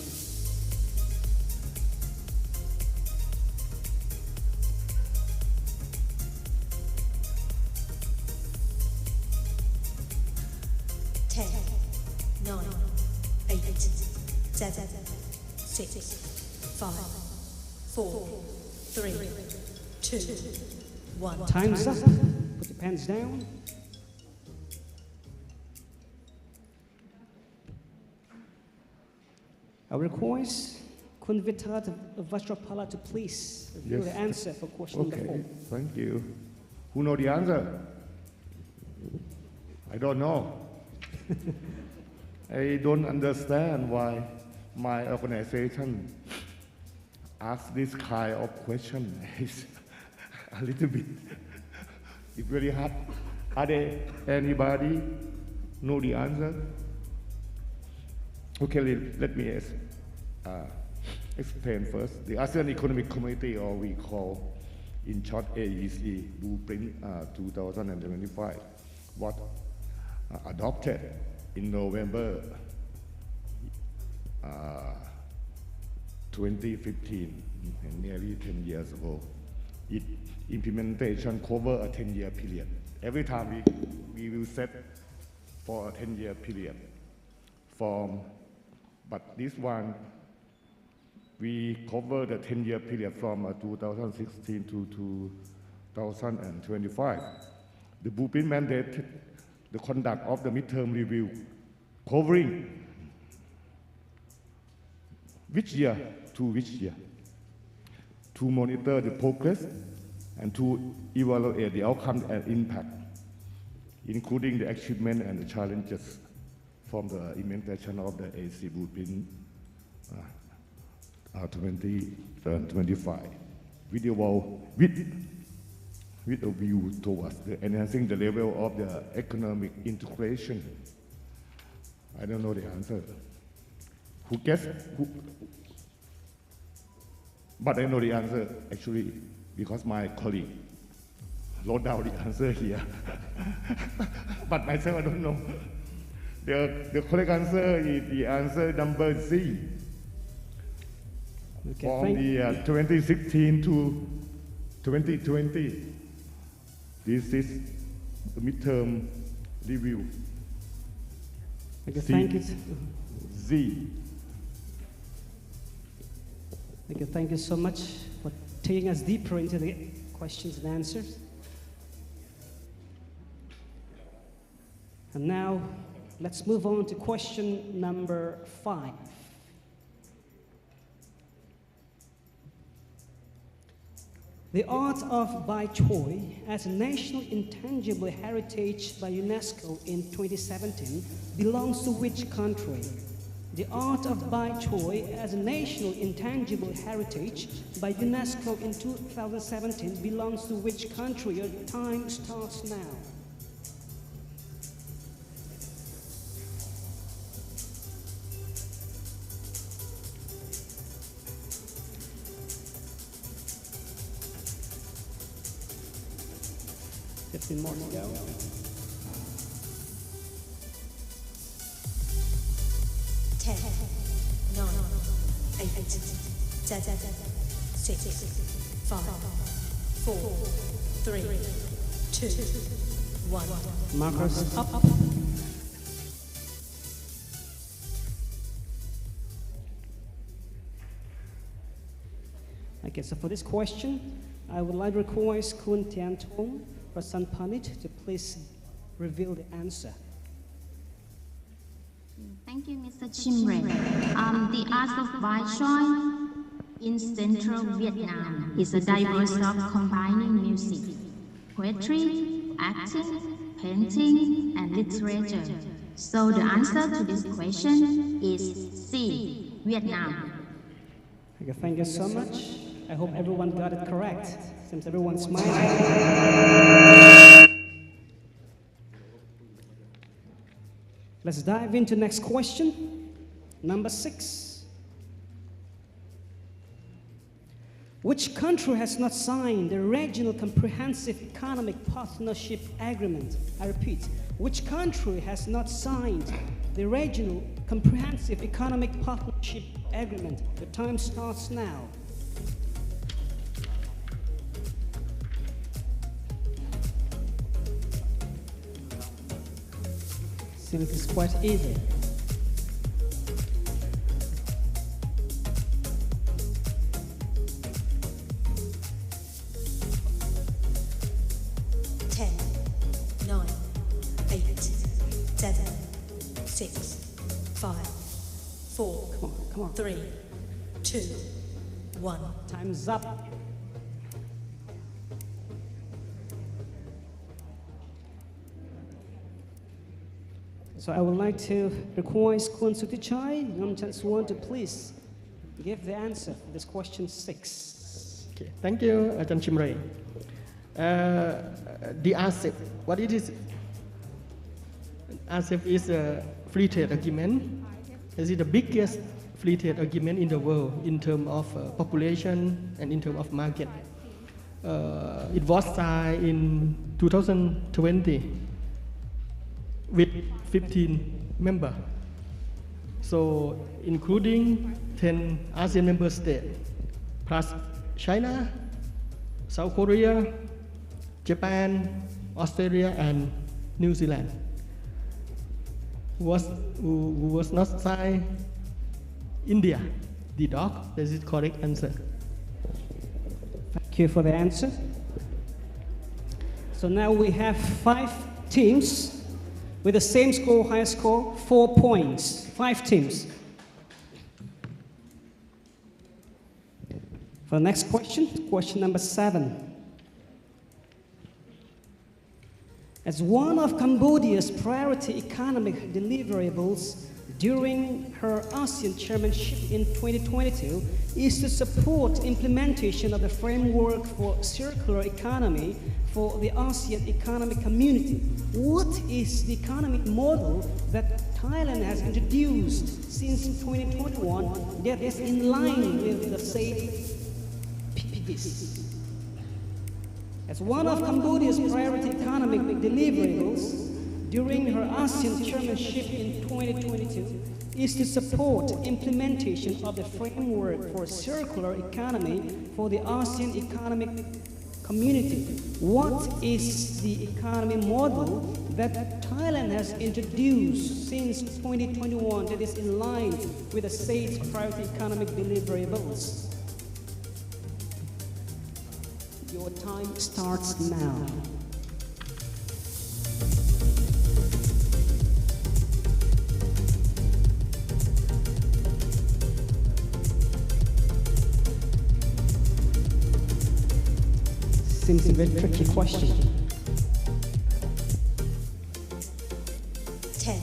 Seven, 6, 5, 4, 3, 2, 1. Time's up. Put your pens down. I request Kunvitat Vajrapala to please review the answer for question number 4. Thank you. Who know the answer? I don't know. I don't understand why my organization asks this kind of question. It's a little bit, it's very hard. Are there anybody know the answer? Okay, let me explain first. The ASEAN Economic Community, or we call in short AIYC Blueprint 2025, was adopted in November 2015, nearly 10 years ago. Its implementation covered a 10-year period. Every time we will set for a 10-year period. But this one, we cover the 10-year period from 2016 to 2025. The blueprint mandated the conduct of the midterm review, covering which year to which year, to monitor the progress and to evaluate the outcome and impact, including the achievement and the challenges from the implementation of the ASEAN Blueprint 2025, with a view towards enhancing the level of the economic integration. I don't know the answer. Who guessed? But I know the answer. Actually, because my colleague wrote down the answer here. But myself, I don't know. The correct answer is the answer number C. Okay, From the 2016 to 2020. This is the midterm review. Okay, thank you. Z. Okay, thank you so much for taking us deeper into the questions and answers. And now, let's move on to question number 5. The art of Bai Choi as a national intangible heritage by UNESCO in 2017 belongs to which country? The art of Bai Choi as a national intangible heritage by UNESCO in 2017 belongs to which country? Your time starts now. More to go. 10, 9, 8, 7, 6, 5, 4, 3, 2, 1. Markers up. Okay, so for this question, I would like to request Kun Tian Tong, Prasan Panit, to please reveal the answer. Thank you, Mr. Chimre. The art of Bai Choi in central Vietnam is a diverse of combining music, poetry, acting, painting, and literature. So the answer to this question is C, Vietnam. Okay, thank you so much. I hope everyone got it correct. Seems everyone's smiling. Let's dive into next question, number 6. Which country has not signed the Regional Comprehensive Economic Partnership Agreement? I repeat, which country has not signed the Regional Comprehensive Economic Partnership Agreement? The time starts now. Seems it's quite easy. Ten, 9, 8, 7, 6, 5, 4, Come on. 3, 2, 1. Time's up. So I would like to request Kun Sutichai, Nam Chan Suwon, to please give the answer for this question 6. Okay, thank you, Ajahn Chimray. The RCEP, what it is? RCEP is a free trade agreement. It is the biggest free trade agreement in the world in terms of population and in terms of market. It was signed in 2020 with 15 members. So including 10 ASEAN member states, plus China, South Korea, Japan, Australia, and New Zealand. Who was not signed? India, the dog. That is the correct answer. Thank you for the answer. So now we have 5 teams with the same score, highest score, 4 points. 5 teams. For the next question, question number 7. As one of Cambodia's priority economic deliverables during her ASEAN chairmanship in 2022 is to support implementation of the framework for circular economy for the ASEAN economic community. What is the economic model that Thailand has introduced since 2021 that is in line with the said PPDs? As one of Cambodia's priority economic deliverables during her ASEAN chairmanship in 2022 is to support implementation of the framework for circular economy for the ASEAN economic community. What is the economy model that Thailand has introduced since 2021 that is in line with the state's priority economic deliverables? Your time starts now. Seems a very tricky question. 10,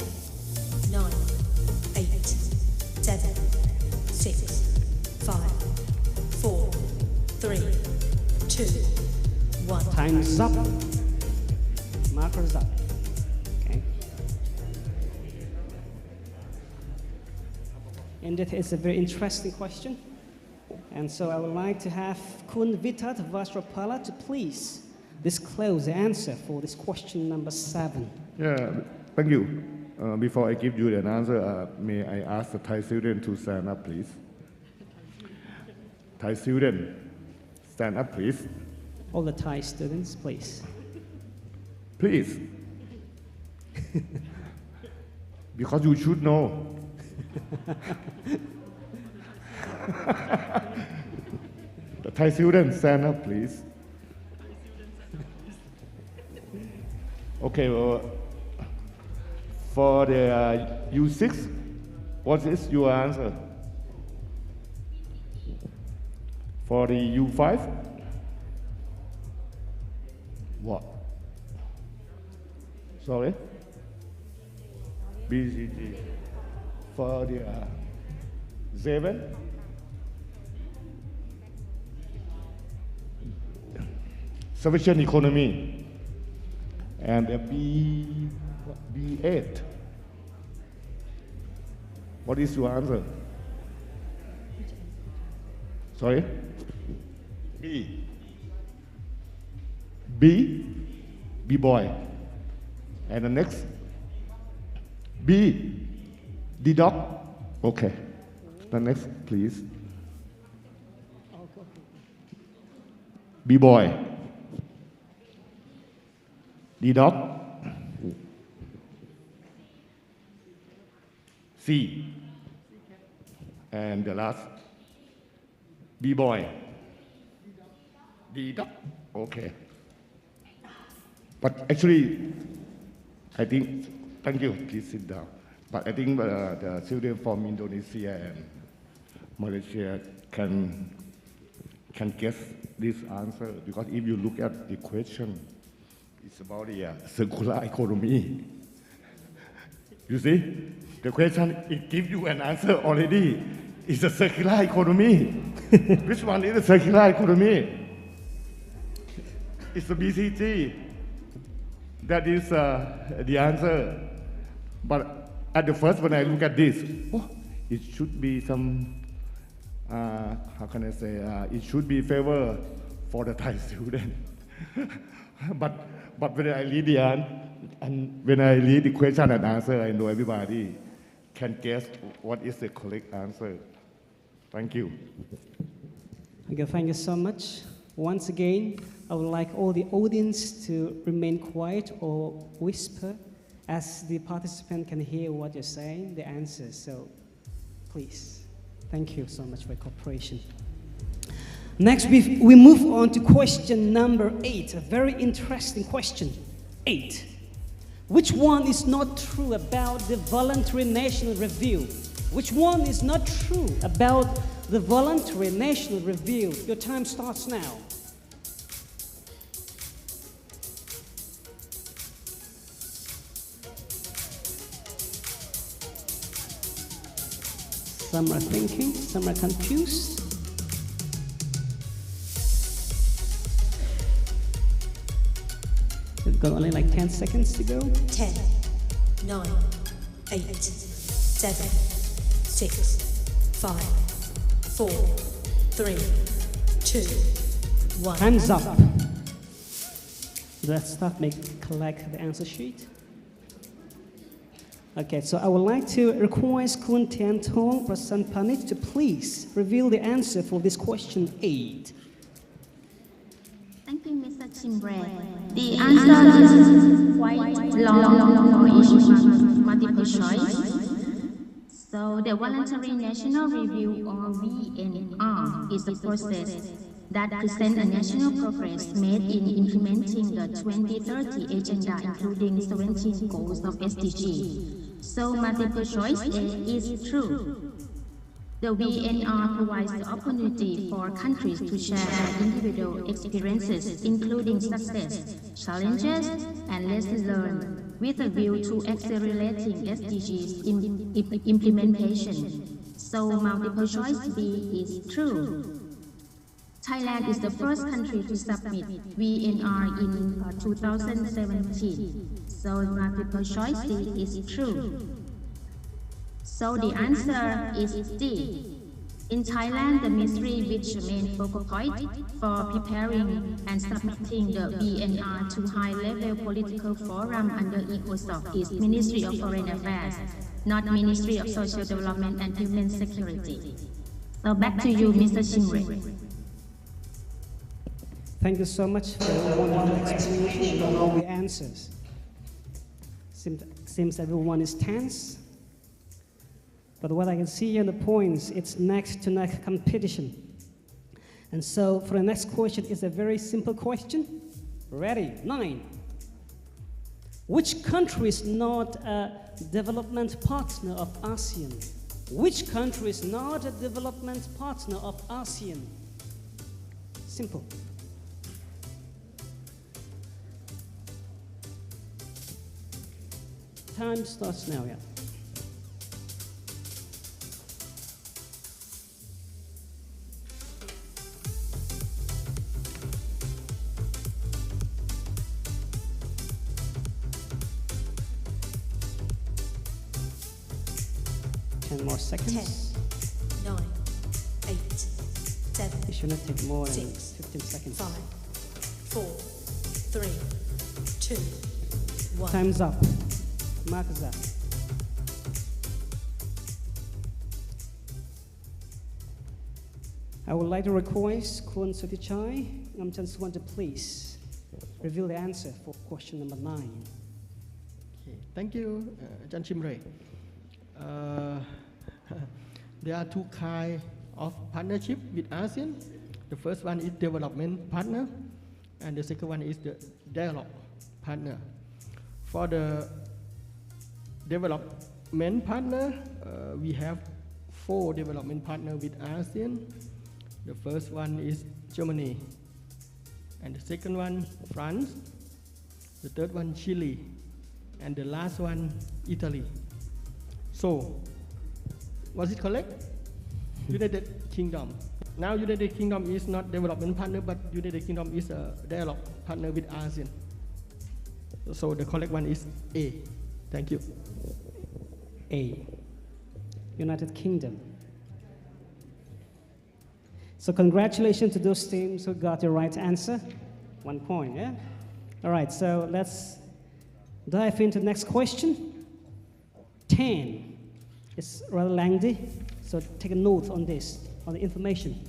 9, 8, 7, 6, 5, 4, 3, 2, 1. Time's up. Marker's up. Okay. And that is a very interesting question. And so I would like to have Kun Vitat Vasrapala to please disclose the answer for this question number 7. Yeah, thank you. Before I give you the answer, may I ask the Thai student to stand up, please? Thai student, stand up, please. All the Thai students, please. Please. Because you should know. The Thai students, stand up, please. Okay, well, for the U6, what is your answer? For the U5? What? Sorry? BCG. For the 7? Sufficient economy. And the B8. What is your answer? Sorry? B boy. And the next? D dog. Okay. The next, please. B boy. D dog. C. And the last, B boy. D dog. Okay. But actually, I think, thank you, please sit down. But I think the children from Indonesia and Malaysia can guess this answer, because if you look at the question, it's about the circular economy. You see, the question, it gives you an answer already. It's a circular economy. Which one is the circular economy? It's the BCG. That is the answer. But at the first, when I look at this, it should be some, how can I say, it should be favor for the Thai student. But when I read the answer, and when I read the question and answer, I know everybody can guess what is the correct answer. Thank you. Okay, thank you so much. Once again, I would like all the audience to remain quiet or whisper as the participant can hear what you're saying, the answer. So please, thank you so much for your cooperation. Next, we move on to question number 8, a very interesting question. 8. Which one is not true about the voluntary national review? Which one is not true about the voluntary national review? Your time starts now. Some are thinking, some are confused. We've got only like 10 seconds to go. 10, 9, 8, 7, 6, 5, 4, 3, 2, 1. Hands up. so that staff may collect the answer sheet. Okay, so I would like to request Kun Tian Tong, Prasan Panit, to please reveal the answer for this question 8. Thank you, Mr. Chimbre. The answer is quite long for each multiple choice. So the Voluntary National Review, or VNR, is a process that presents a national progress made in implementing the 2030 Agenda, including 17 goals of SDG. So multiple choice A is true. The VNR provides the opportunity for countries to share their individual experiences, including success, challenges, and lessons learned, with a view to accelerating SDGs implementation. So multiple choice B is true. Thailand is the first country to submit VNR in 2017. So multiple choice C is true. So the answer is D. In Thailand, the ministry which main focal point for preparing and submitting the VNR to high-level political forum under ECOSOC is Ministry of Foreign Affairs, not Ministry of Social Development and Human Security. So back to you, Mr. Chimre. Thank you so much for the wonderful explanation and all the answers. Seems everyone is tense. But what I can see in the points, it's neck-to-neck competition. And so for the next question, it's a very simple question. Ready? 9. Which country is not a development partner of ASEAN? Which country is not a development partner of ASEAN? Simple. Time starts now, yeah. More seconds. 10, 9, 8, 7. It should not take more than 6, 15 seconds. 5, 4, 3, 2, 1. Time's up. Mark is up. I would like to request Kun Sutichai Namchan Suwan to please reveal the answer for question number 9. Okay, thank you, Jan Chimre. There are two kinds of partnership with ASEAN. The first one is development partner, and the second one is the dialogue partner. For the development partner, we have 4 development partners with ASEAN. The first one is Germany, and the second one France, the third one Chile, and the last one Italy. So, was it correct? United Kingdom. Now United Kingdom is not development partner, but United Kingdom is a dialogue partner with ASEAN. So the correct one is A. Thank you. A. United Kingdom. So congratulations to those teams who got the right answer. 1 point, yeah? All right, so let's dive into the next question. 10. It's rather lengthy, so take a note on this, on the information.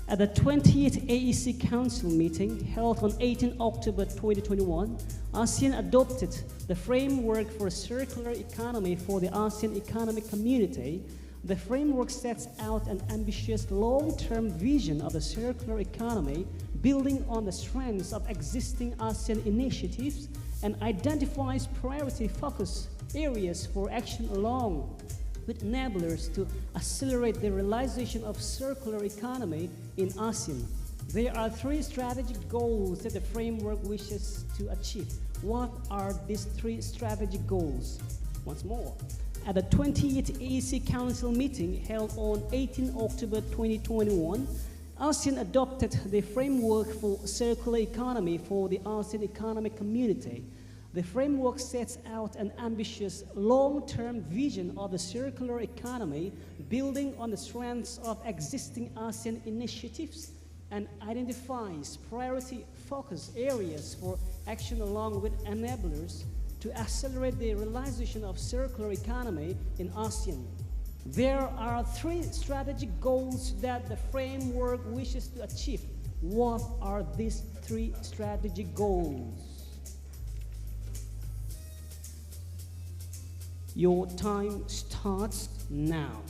At the 20th AEC Council meeting held on 18 October 2021, ASEAN adopted the framework for a circular economy for the ASEAN Economic Community. The framework sets out an ambitious long-term vision of the circular economy, building on the strengths of existing ASEAN initiatives, and identifies priority focus areas for action along with enablers to accelerate the realization of circular economy in ASEAN. There are 3 strategic goals that the framework wishes to achieve. What are these 3 strategic goals? Once more. At the 20th AEC Council meeting held on 18 October 2021, ASEAN adopted the framework for circular economy for the ASEAN Economic Community. The framework sets out an ambitious long-term vision of the circular economy, building on the strengths of existing ASEAN initiatives and identifies priority focus areas for action along with enablers to accelerate the realization of circular economy in ASEAN. There are 3 strategic goals that the framework wishes to achieve. What are these 3 strategic goals? Your time starts now.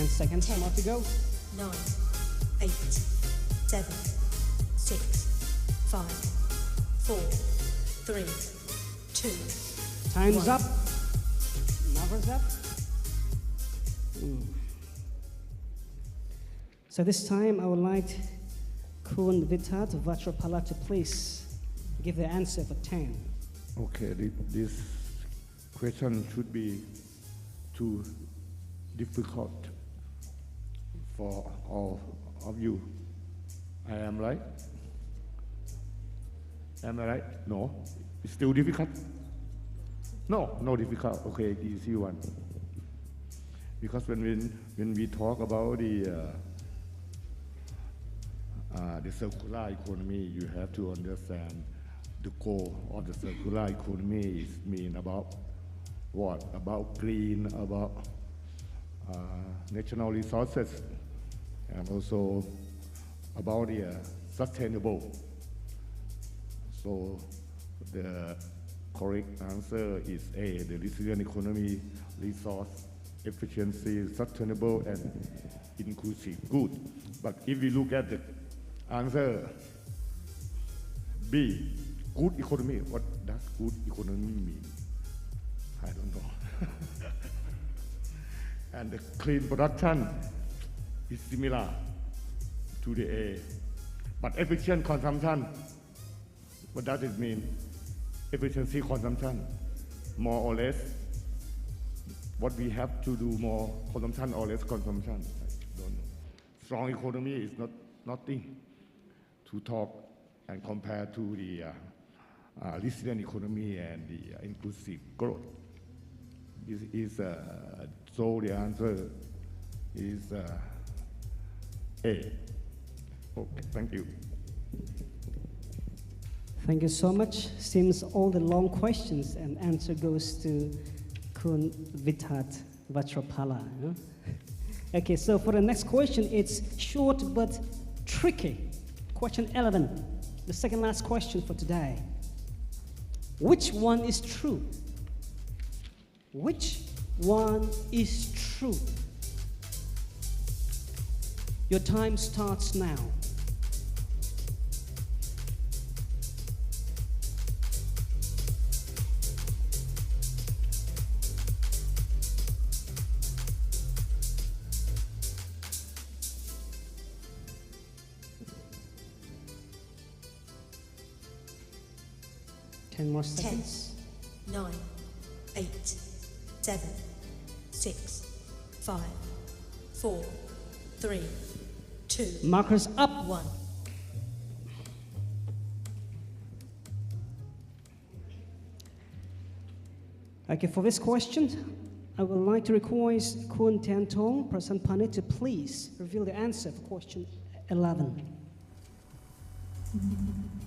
Seconds, 10, more to go. 9, 8, 7, 6, 5, 4, 3, 2. Time's 1. up. Marker's up. So this time I would like Kun Vitat Vajrapala to please give the answer for 10. Okay, this question should be too difficult for all of you. I am right? Am I right? No? It's still difficult? No difficult. Okay, easy one. Because when we talk about the circular economy, you have to understand the goal of the circular economy is mean about what? About green, about natural resources, and also about the sustainable. So the correct answer is A, the resilient economy, resource efficiency, sustainable and inclusive. Good. But if we look at the answer B, good economy, what does good economy mean? I don't know. And the clean production is similar to the A. But efficient consumption, what does it mean? Efficiency consumption, more or less. What we have to do, more consumption or less consumption? I don't know. Strong economy is nothing to talk and compare to the resilient economy and the inclusive growth. So the answer is A. Okay, thank you. Thank you so much. Seems all the long questions and answer goes to Kun Vitat Vajrapala. Okay, so for the next question, it's short but tricky. Question 11, the second last question for today. Which one is true? Which one is true? Your time starts now. Ten more 10, seconds. 9, 8, 7, 6, 5, 4, 3, 2. Markers up. 1. Okay, for this question, I would like to request Kun Tiantong, Prasan Panit, to please reveal the answer for question 11.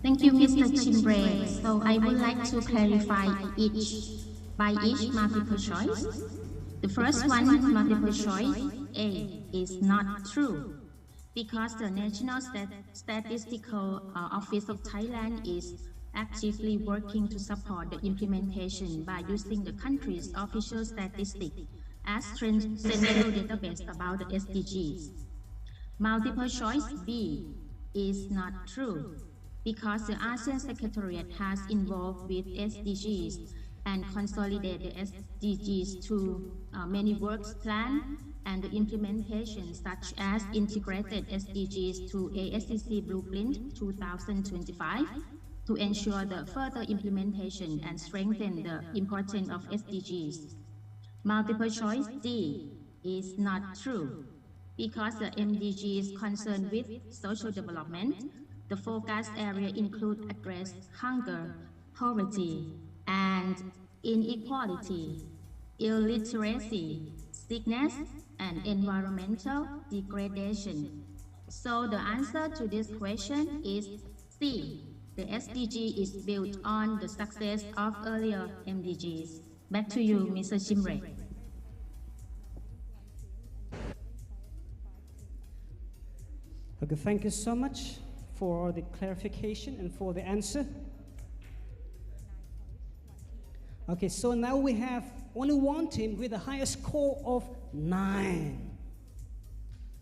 Thank you, Mr. Chimbre. So I would like to clarify each multiple choice. The first one, multiple choice, A, is not true because the National Statistical Office of Thailand is actively working to support the implementation by using the country's official statistics as central database about the SDGs. Multiple choice B is not true because the ASEAN Secretariat has involved with SDGs and consolidated the SDGs to many works plans and the implementation such as integrated SDGs to ASCC Blueprint 2025 to ensure the further implementation and strengthen the importance of SDGs. Multiple choice D is not true because the MDG is concerned with social development. The focus area include address hunger, poverty, and inequality, illiteracy, sickness, and environmental degradation. So the answer to this question is C. The SDG is built on the success of earlier MDGs. Back to you, Mr. Shimre. Okay, thank you so much for the clarification and for the answer. Okay, so now we have only one team with the highest score of 9.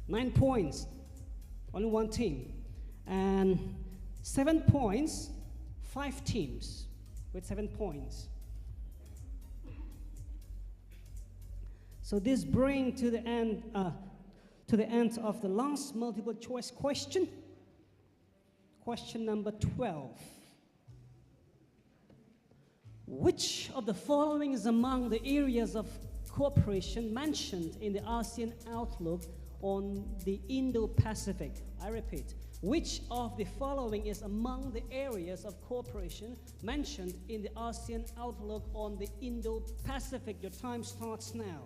9 points, only one team. And 7 points, 5 teams with 7 points. So this brings to the end of the last multiple choice question. Question number 12. Which of the following is among the areas of cooperation mentioned in the ASEAN Outlook on the Indo-Pacific? I repeat, which of the following is among the areas of cooperation mentioned in the ASEAN Outlook on the Indo-Pacific? Your time starts now.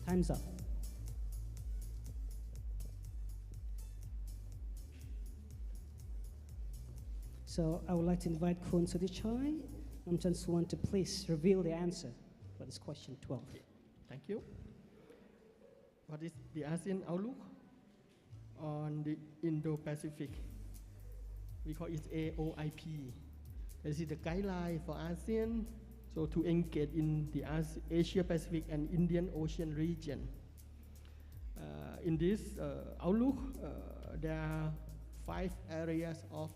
Time's up. So I would like to invite Khun Sutichai and Chansuan to please reveal the answer for this question 12. Thank you. What is the ASEAN Outlook on the Indo-Pacific? We call it AOIP. This is the guideline for ASEAN, so to engage in the Asia-Pacific and Indian Ocean region. In this outlook, there are 4 areas of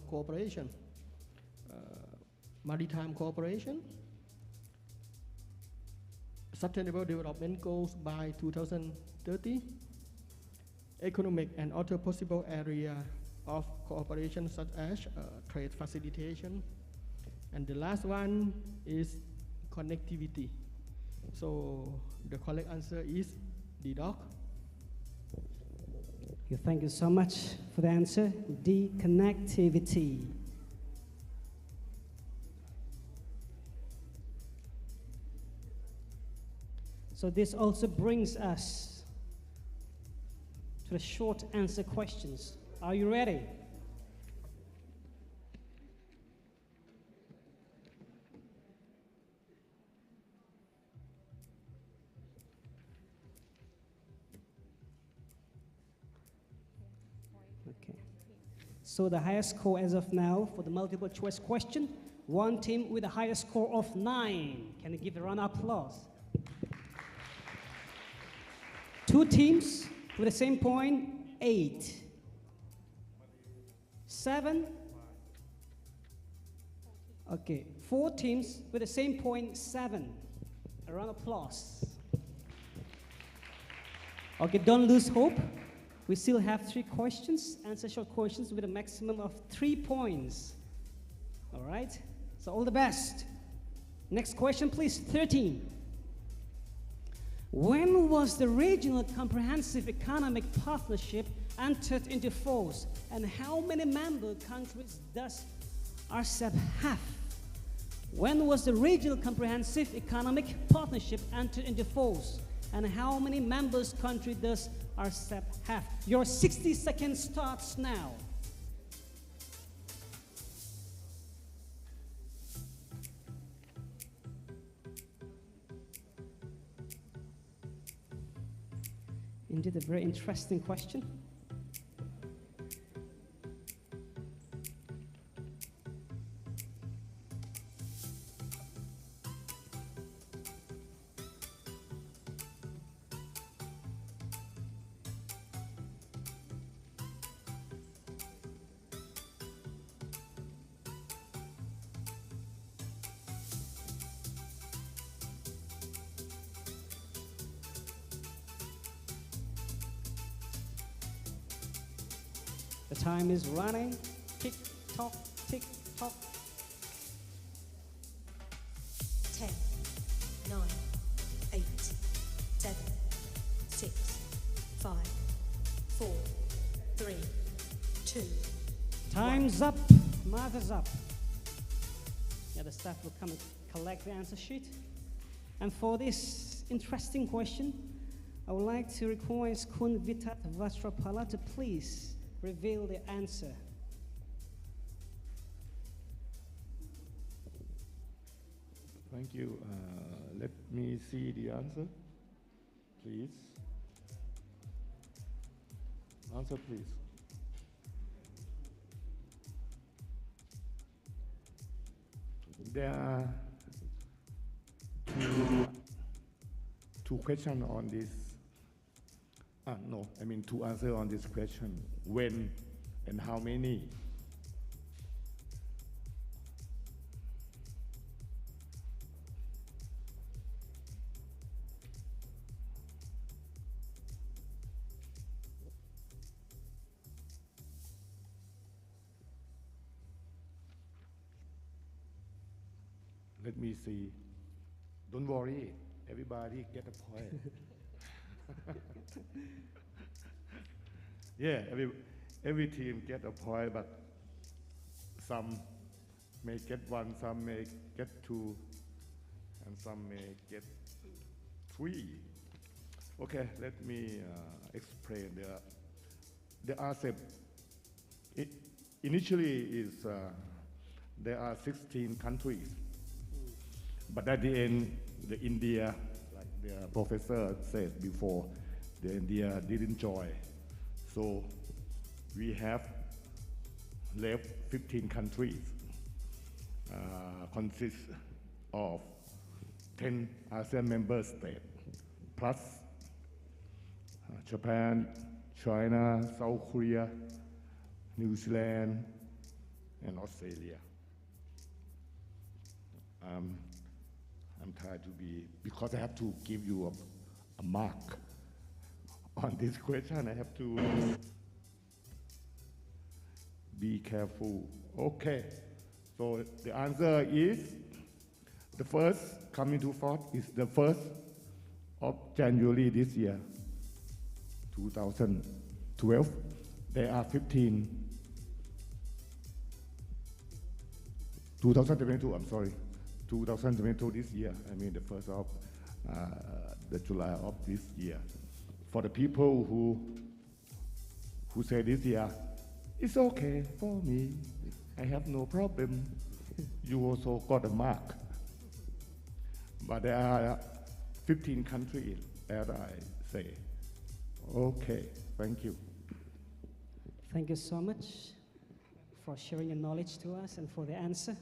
cooperation. Maritime cooperation, Sustainable Development Goals by 2030, economic and other possible area of cooperation such as trade facilitation, and the last one is connectivity. So the correct answer is D. Doc. Thank you so much for the answer. D, connectivity. So this also brings us to the short answer questions. Are you ready? Okay. So the highest score as of now for the multiple choice question, one team with the highest score of 9. Can you give a round of applause? 2 teams with the same point, 8. 7. Okay, 4 teams with the same point, 7. A round of applause. Okay, don't lose hope. We still have 3 questions, answer short questions with a maximum of 3 points. All right, so all the best. Next question, please, 13. When was the Regional Comprehensive Economic Partnership entered into force, and how many member countries does RCEP have? When was the Regional Comprehensive Economic Partnership entered into force, and how many members country does RCEP have? Your 60 seconds starts now. Indeed, a very interesting question. The time is running. Tick tock, tick tock. 10, 9, 8, 7, 6, 5, 4, 3, 2. Time's up. Marker's up. Yeah, the staff will come and collect the answer sheet. And for this interesting question, I would like to request Kun Vitat Vastrapala to please reveal the answer. Thank you. Let me see the answer, please. Answer, please. There are two questions on this. Two answers on this question. When and how many? Let me see. Don't worry, everybody get a point. Yeah, every team get a point, but some may get one, some may get two, and some may get three. Okay, let me explain. The ASEP initially is there are 16 countries. But at the end, the India, like the professor said before, the India didn't join. So we have left 15 countries, consists of 10 ASEAN member states, plus Japan, China, South Korea, New Zealand, and Australia. I'm trying to be, because I have to give you a mark on this question, I have to be careful. Okay, so the answer is, the first coming to forth is the 1st of January this year, 2012. There are 2022, I'm sorry. 2022 this year, the 1st of the July of this year. For the people who say this year, it's okay for me, I have no problem. You also got a mark. But there are 15 countries, as I say. Okay, thank you. Thank you so much for sharing your knowledge to us and for the answer.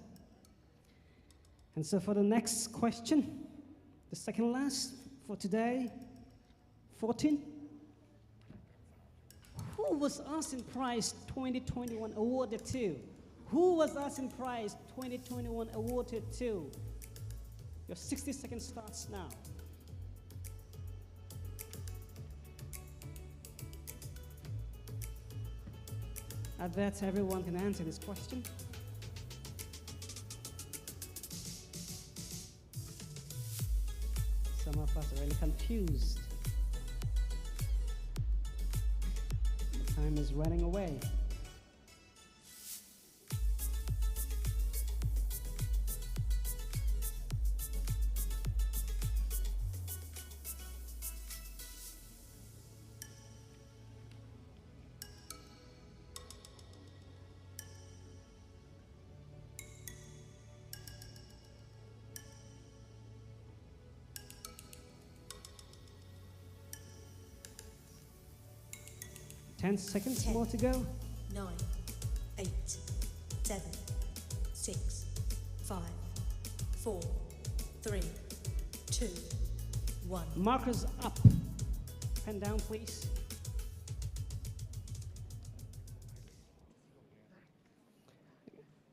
And so for the next question, the second last for today, 14. Who was ASEAN Prize 2021 awarded to? Who was ASEAN Prize 2021 awarded to? Your 60 seconds starts now. I bet everyone can answer this question. Some of us are really confused. The time is running away. Ten seconds 10, more to go. 9, 8, 7, 6, 5, 4, 3, 2, 1. Markers up. Pen down, please.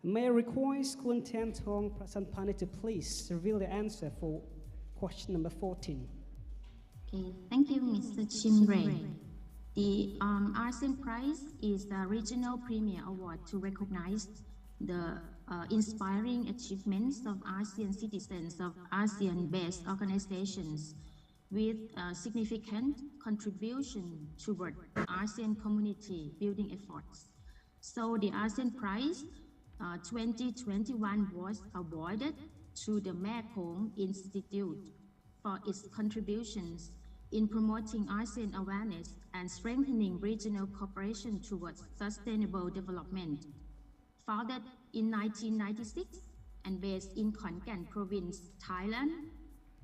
May I request Kun Tian Tong Prasantpani to please reveal the answer for question number 14. Okay, thank you, Mr. Chim Ray. The ASEAN Prize is the regional premier award to recognize the inspiring achievements of ASEAN citizens of ASEAN-based organizations with significant contribution toward ASEAN community building efforts. So the ASEAN Prize 2021 was awarded to the Mekong Institute for its contributions in promoting ASEAN awareness and strengthening regional cooperation towards sustainable development. Founded in 1996 and based in Khon Kaen province, Thailand,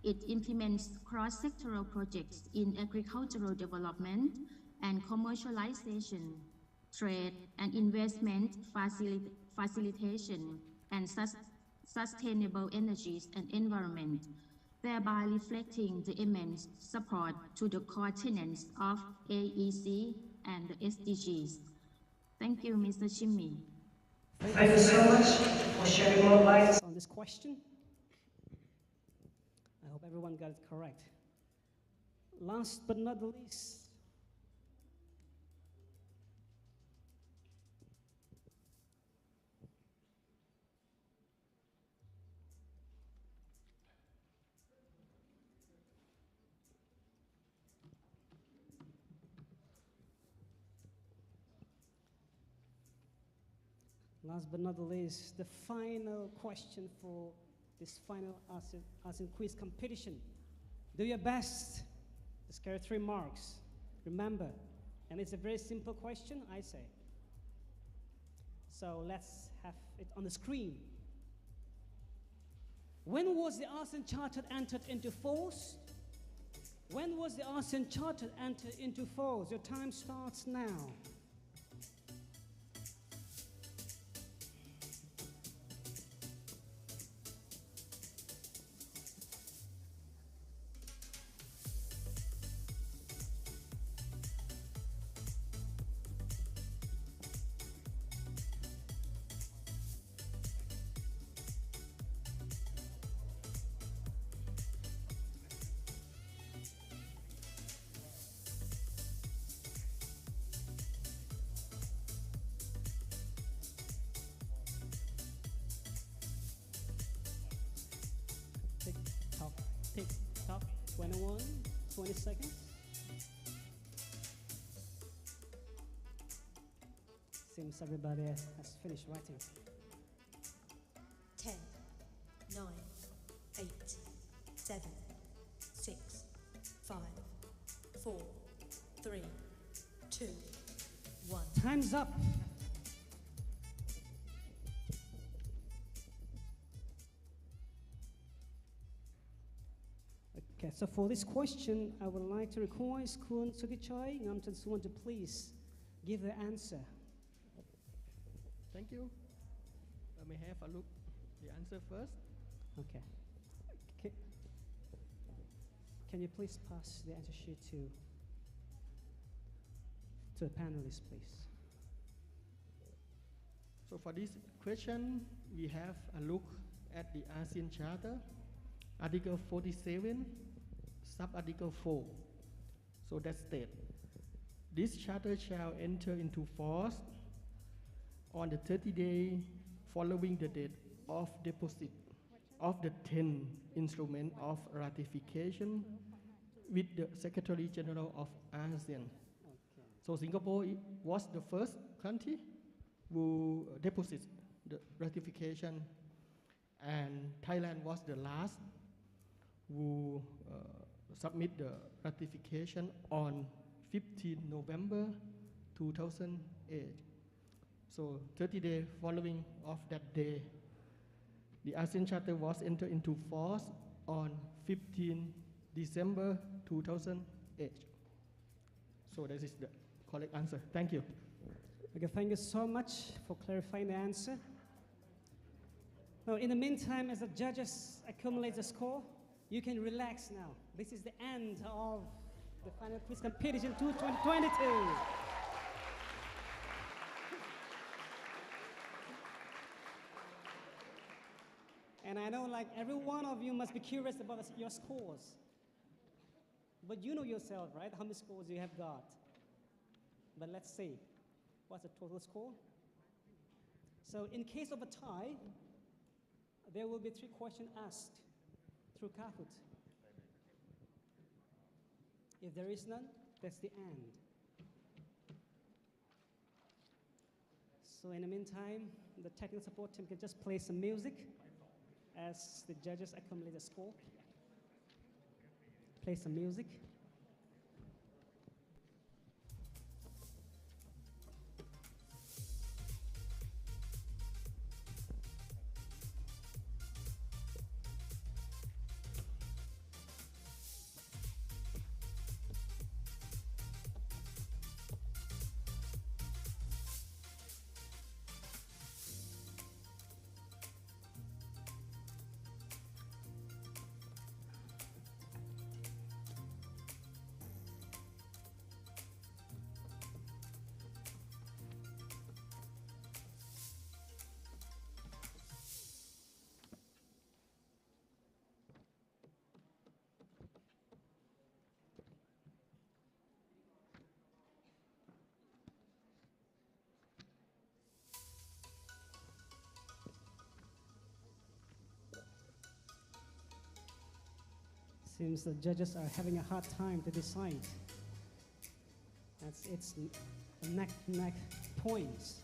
it implements cross-sectoral projects in agricultural development and commercialization, trade and investment facilitation, and sustainable energies and environment, thereby reflecting the immense support to the core tenets of AEC and the SDGs. Thank you, Mr. Shimmy. Thank you so much for sharing more light on this question. I hope everyone got it correct. Last but not the least, the final question for this final ASEAN quiz competition. Do your best to score 3 marks. Remember, and it's a very simple question, I say. So let's have it on the screen. When was the ASEAN Charter entered into force? When was the ASEAN Charter entered into force? Your time starts now. Tick tock, 21, 20 seconds. Seems everybody has finished writing. 10, 9, 8, 7, 6, 5, 4, 3, 2, 1. Time's up. Okay, so for this question, I would like to request Kun Sukichoi and Amtan Suwon to please give the answer. Thank you. May I have a look the answer first? Okay. Can you please pass the answer sheet to the panelists, please? So for this question, we have a look at the ASEAN Charter, Article 47, Sub-Article 4. So that states, this charter shall enter into force on the 30th day following the date of deposit of the 10th instrument of ratification with the Secretary General of ASEAN. Okay. So Singapore was the first country who deposited the ratification, and Thailand was the last who submit the ratification on 15 November 2008. So 30 days following of that day, the ASEAN Charter was entered into force on 15 December 2008. So this is the correct answer. Thank you. Okay, thank you so much for clarifying the answer. Now, in the meantime, as the judges accumulate the score, you can relax now. This is the end of the final quiz competition 2022. And I know like every one of you must be curious about your scores. But you know yourself, right? How many scores you have got. but let's see. What's the total score? So in case of a tie, there will be 3 questions asked through Kahoot. If there is none, that's the end. So in the meantime, the technical support team can just play some music as the judges accumulate the score. Play some music. Seems the judges are having a hard time to decide. It's neck points.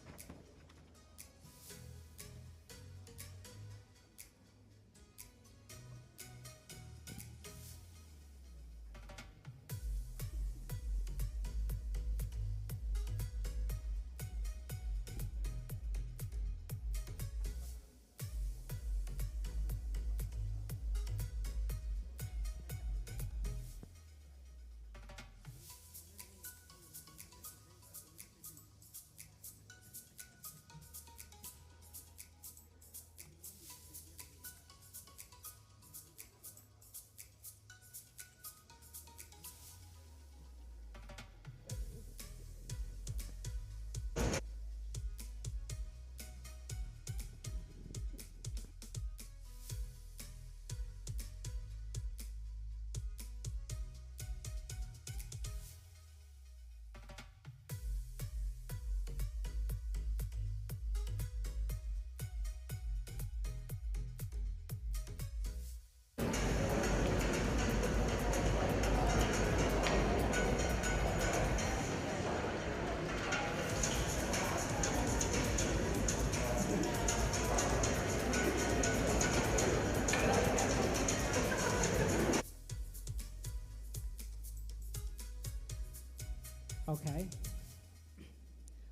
Okay.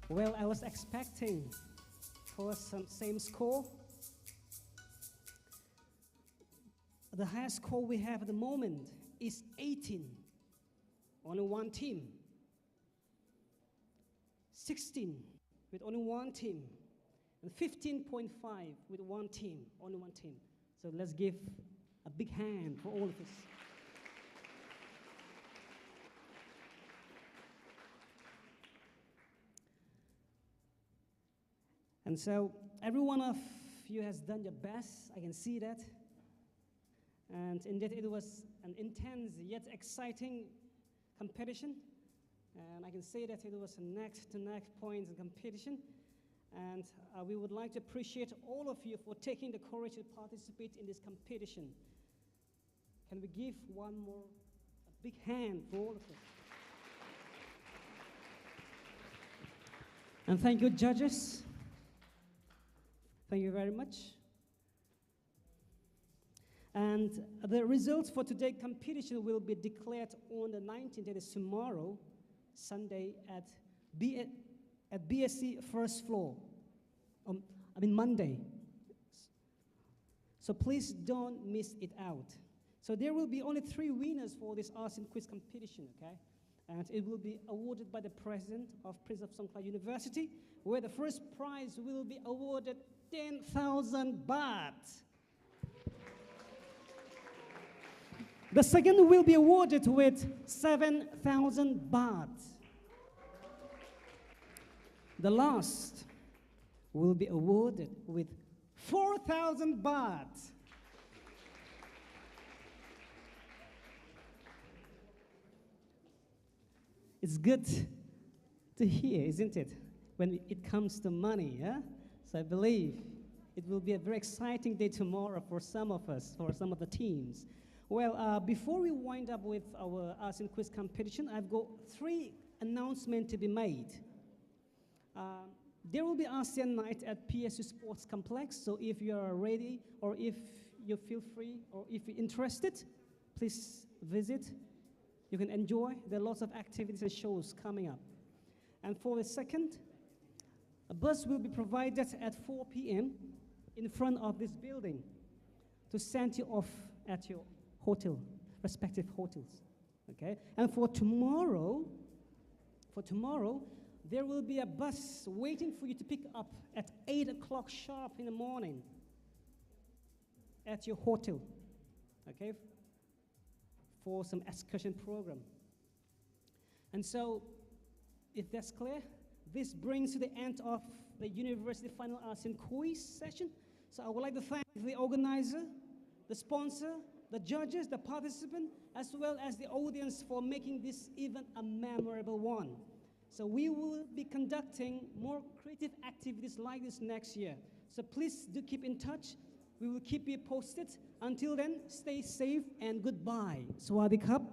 Well, I was expecting for some same score. The highest score we have at the moment is 18, only one team. 16 with only one team. And 15.5 with one team, only one team. So let's give a big hand for all of us. And so every one of you has done your best, I can see that. And indeed it was an intense yet exciting competition. And I can say that it was a neck-to-neck points competition. And we would like to appreciate all of you for taking the courage to participate in this competition. Can we give one more a big hand for all of us? And thank you, judges. Thank you very much. And the results for today's competition will be declared on the 19th, that is tomorrow, Sunday, at BSc first floor. Monday. So please don't miss it out. So there will be only 3 winners for this ASEAN quiz competition, okay? And it will be awarded by the president of Prince of Songkla University, where the first prize will be awarded 10,000 baht. The second will be awarded with 7,000 baht. The last will be awarded with 4,000 baht. It's good to hear, isn't it? When it comes to money, yeah? So I believe it will be a very exciting day tomorrow for some of us, for some of the teams. Well, before we wind up with our ASEAN quiz competition, I've got 3 announcements to be made. There will be ASEAN Night at PSU Sports Complex, so if you are ready, or if you feel free, or if you're interested, please visit. You can enjoy. There are lots of activities and shows coming up. And for the second, a bus will be provided at 4 p.m. in front of this building to send you off at your hotel, respective hotels, okay? And for tomorrow, there will be a bus waiting for you to pick up at 8 o'clock sharp in the morning at your hotel, okay? For some excursion program. And so, if that's clear, this brings to the end of the University Final ASEAN Quiz session. So I would like to thank the organizer, the sponsor, the judges, the participants, as well as the audience for making this event a memorable one. So we will be conducting more creative activities like this next year. So please do keep in touch. We will keep you posted. Until then, stay safe and goodbye. Sawadee Krap.